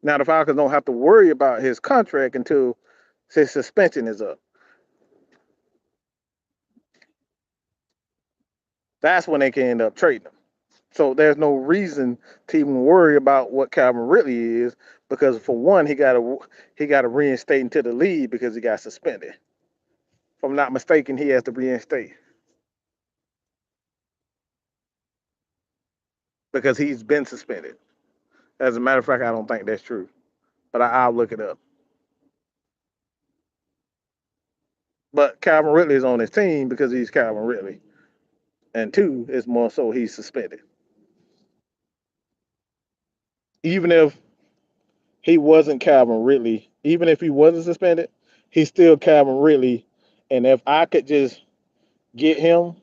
Now the Falcons don't have to worry about his contract until his suspension is up. That's when they can end up trading him. So there's no reason to even worry about what Calvin Ridley is because for one, he got to reinstate into the league because he got suspended. If I'm not mistaken, he has to reinstate because he's been suspended. As a matter of fact, I don't think that's true, but I'll look it up. But Calvin Ridley is on his team because he's Calvin Ridley, and two is more so he's suspended. Even if he wasn't Calvin Ridley, even if he wasn't suspended, he's still Calvin Ridley. And if I could just get him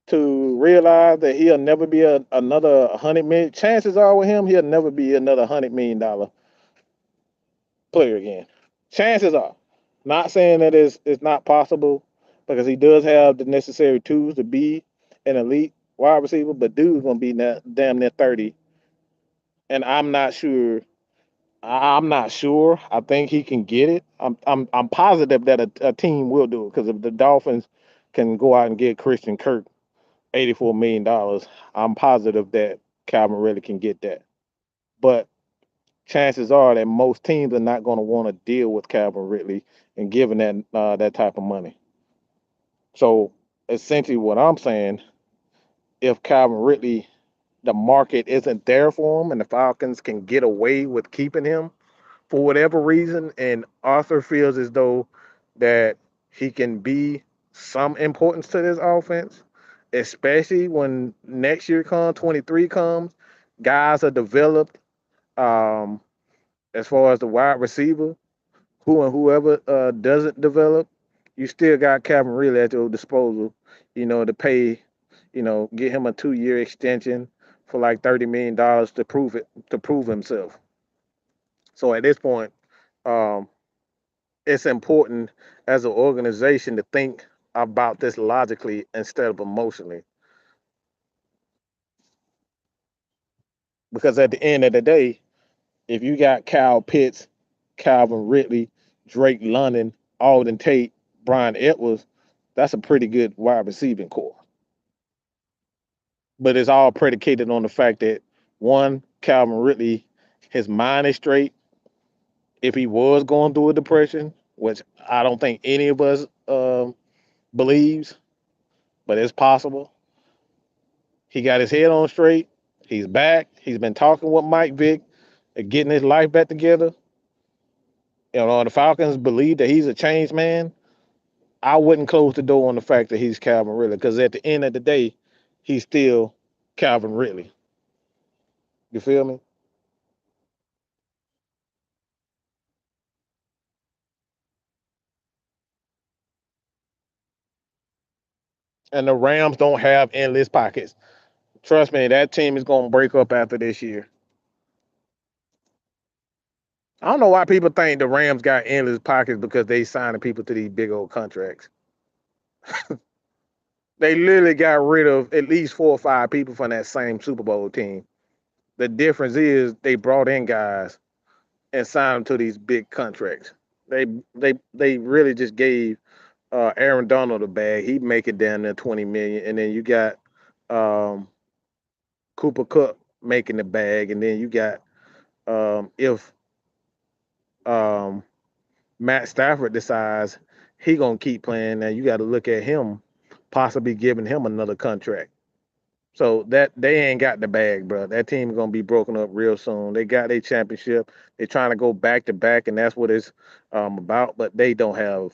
to realize that he'll never be another 100 million, chances are with him he'll never be another $100 million player again. Chances are. Not saying that it's not possible because he does have the necessary tools to be an elite wide receiver, but dude's gonna be damn near 30, and I'm not sure. I'm not sure. I think he can get it. I'm positive that a team will do it because if the Dolphins can go out and get Christian Kirk $84 million, I'm positive that Calvin Ridley can get that. But chances are that most teams are not going to want to deal with Calvin Ridley and giving that type of money. So essentially, what I'm saying, if Calvin Ridley, the market isn't there for him, and the Falcons can get away with keeping him for whatever reason, and Arthur feels as though that he can be some importance to this offense, especially when next year comes, 23 comes, guys are developed. Um, As far as the wide receiver, whoever doesn't develop, you still got Calvin Ridley at your disposal, to pay, get him a 2-year extension for like $30 million to prove himself. So at this point, um, it's important as an organization to think about this logically instead of emotionally. Because at the end of the day, if you got Kyle Pitts, Calvin Ridley, Drake London, Alden Tate, Brian Edwards, that's a pretty good wide receiving core. But it's all predicated on the fact that one, Calvin Ridley, his mind is straight. If he was going through a depression, which I don't think any of us believes, but it's possible. He got his head on straight. He's back. He's been talking with Mike Vick and getting his life back together. The Falcons believe that he's a changed man. I wouldn't close the door on the fact that he's Calvin Ridley because at the end of the day, he's still Calvin Ridley. You feel me? And the Rams don't have endless pockets. Trust me, that team is going to break up after this year. I don't know why people think the Rams got endless pockets because they signing people to these big old contracts. They literally got rid of at least 4 or 5 people from that same Super Bowl team. The difference is they brought in guys and signed them to these big contracts. They really just gave Aaron Donald a bag. He'd make it down there 20 million, and then you got um, Cooper Cup making the bag, and then you got if um, Matt Stafford decides he gonna keep playing, now you got to look at him possibly giving him another contract. So that they ain't got the bag, bro. That team is gonna be broken up real soon. They got their championship. They're trying to go back to back, and that's what it's about. But they don't have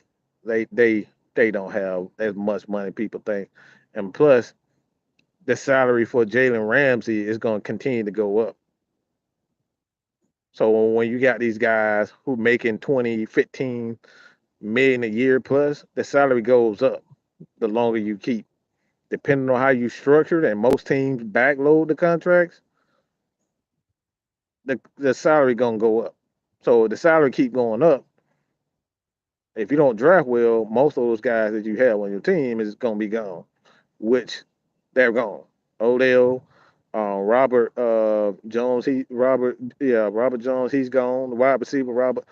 as much money people think, and plus the salary for Jalen Ramsey is gonna continue to go up. So when you got these guys who making 20, 15 million a year plus, the salary goes up the longer you keep. Depending on how you structure it, and most teams backload the contracts, the salary gonna go up. So the salary keep going up. If you don't draft well, most of those guys that you have on your team is gonna be gone, which they're gone. Odell, Robert Jones, Robert Jones, he's gone. The wide receiver Robert,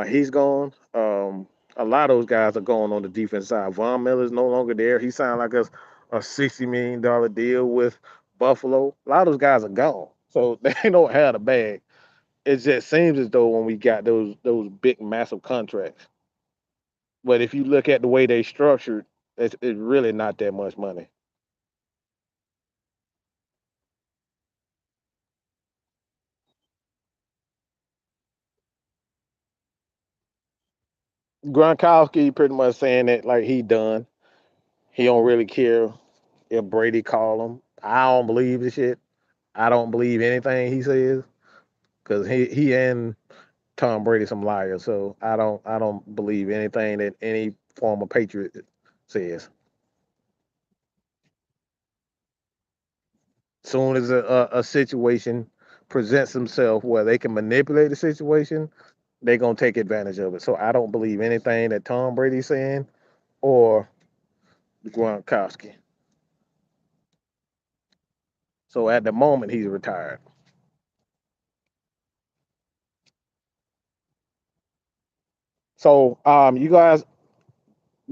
he's gone. A lot of those guys are going on the defense side. Von Miller's no longer there. He signed like a $60 million deal with Buffalo. A lot of those guys are gone, so they don't have the bag. It just seems as though when we got those big massive contracts, but if you look at the way they structured, it's really not that much money. Gronkowski pretty much saying that like he done. He don't really care if Brady call him. I don't believe the shit. I don't believe anything he says because he and Tom Brady some liars. So I don't believe anything that any former Patriot says. Soon as a situation presents himself where they can manipulate the situation, they're gonna take advantage of it. So I don't believe anything that Tom Brady's saying or Gronkowski. So at the moment he's retired. So you guys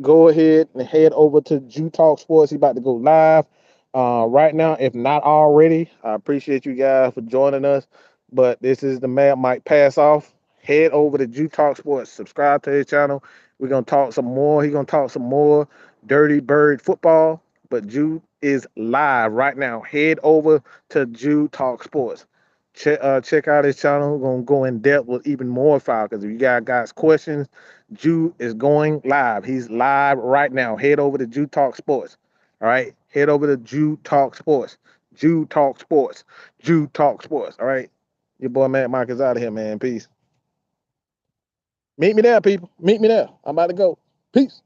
go ahead and head over to Jew Talk Sports. He's about to go live right now, if not already. I appreciate you guys for joining us. But this is the Mad Mike Pass Off. Head over to Jew Talk Sports. Subscribe to his channel. We're gonna talk some more. He's gonna talk some more Dirty Bird football. But Jew is live right now. Head over to Jew Talk Sports. Check out his channel. We're gonna go in depth with even more Falcons. If you guys questions, Jew is going live. He's live right now. Head over to Jew Talk Sports. All right. Head over to Jew Talk Sports. Jew Talk Sports. Jew Talk Sports. All right. Your boy Matt Mike is out of here, man. Peace. Meet me there, people. Meet me there. I'm about to go. Peace.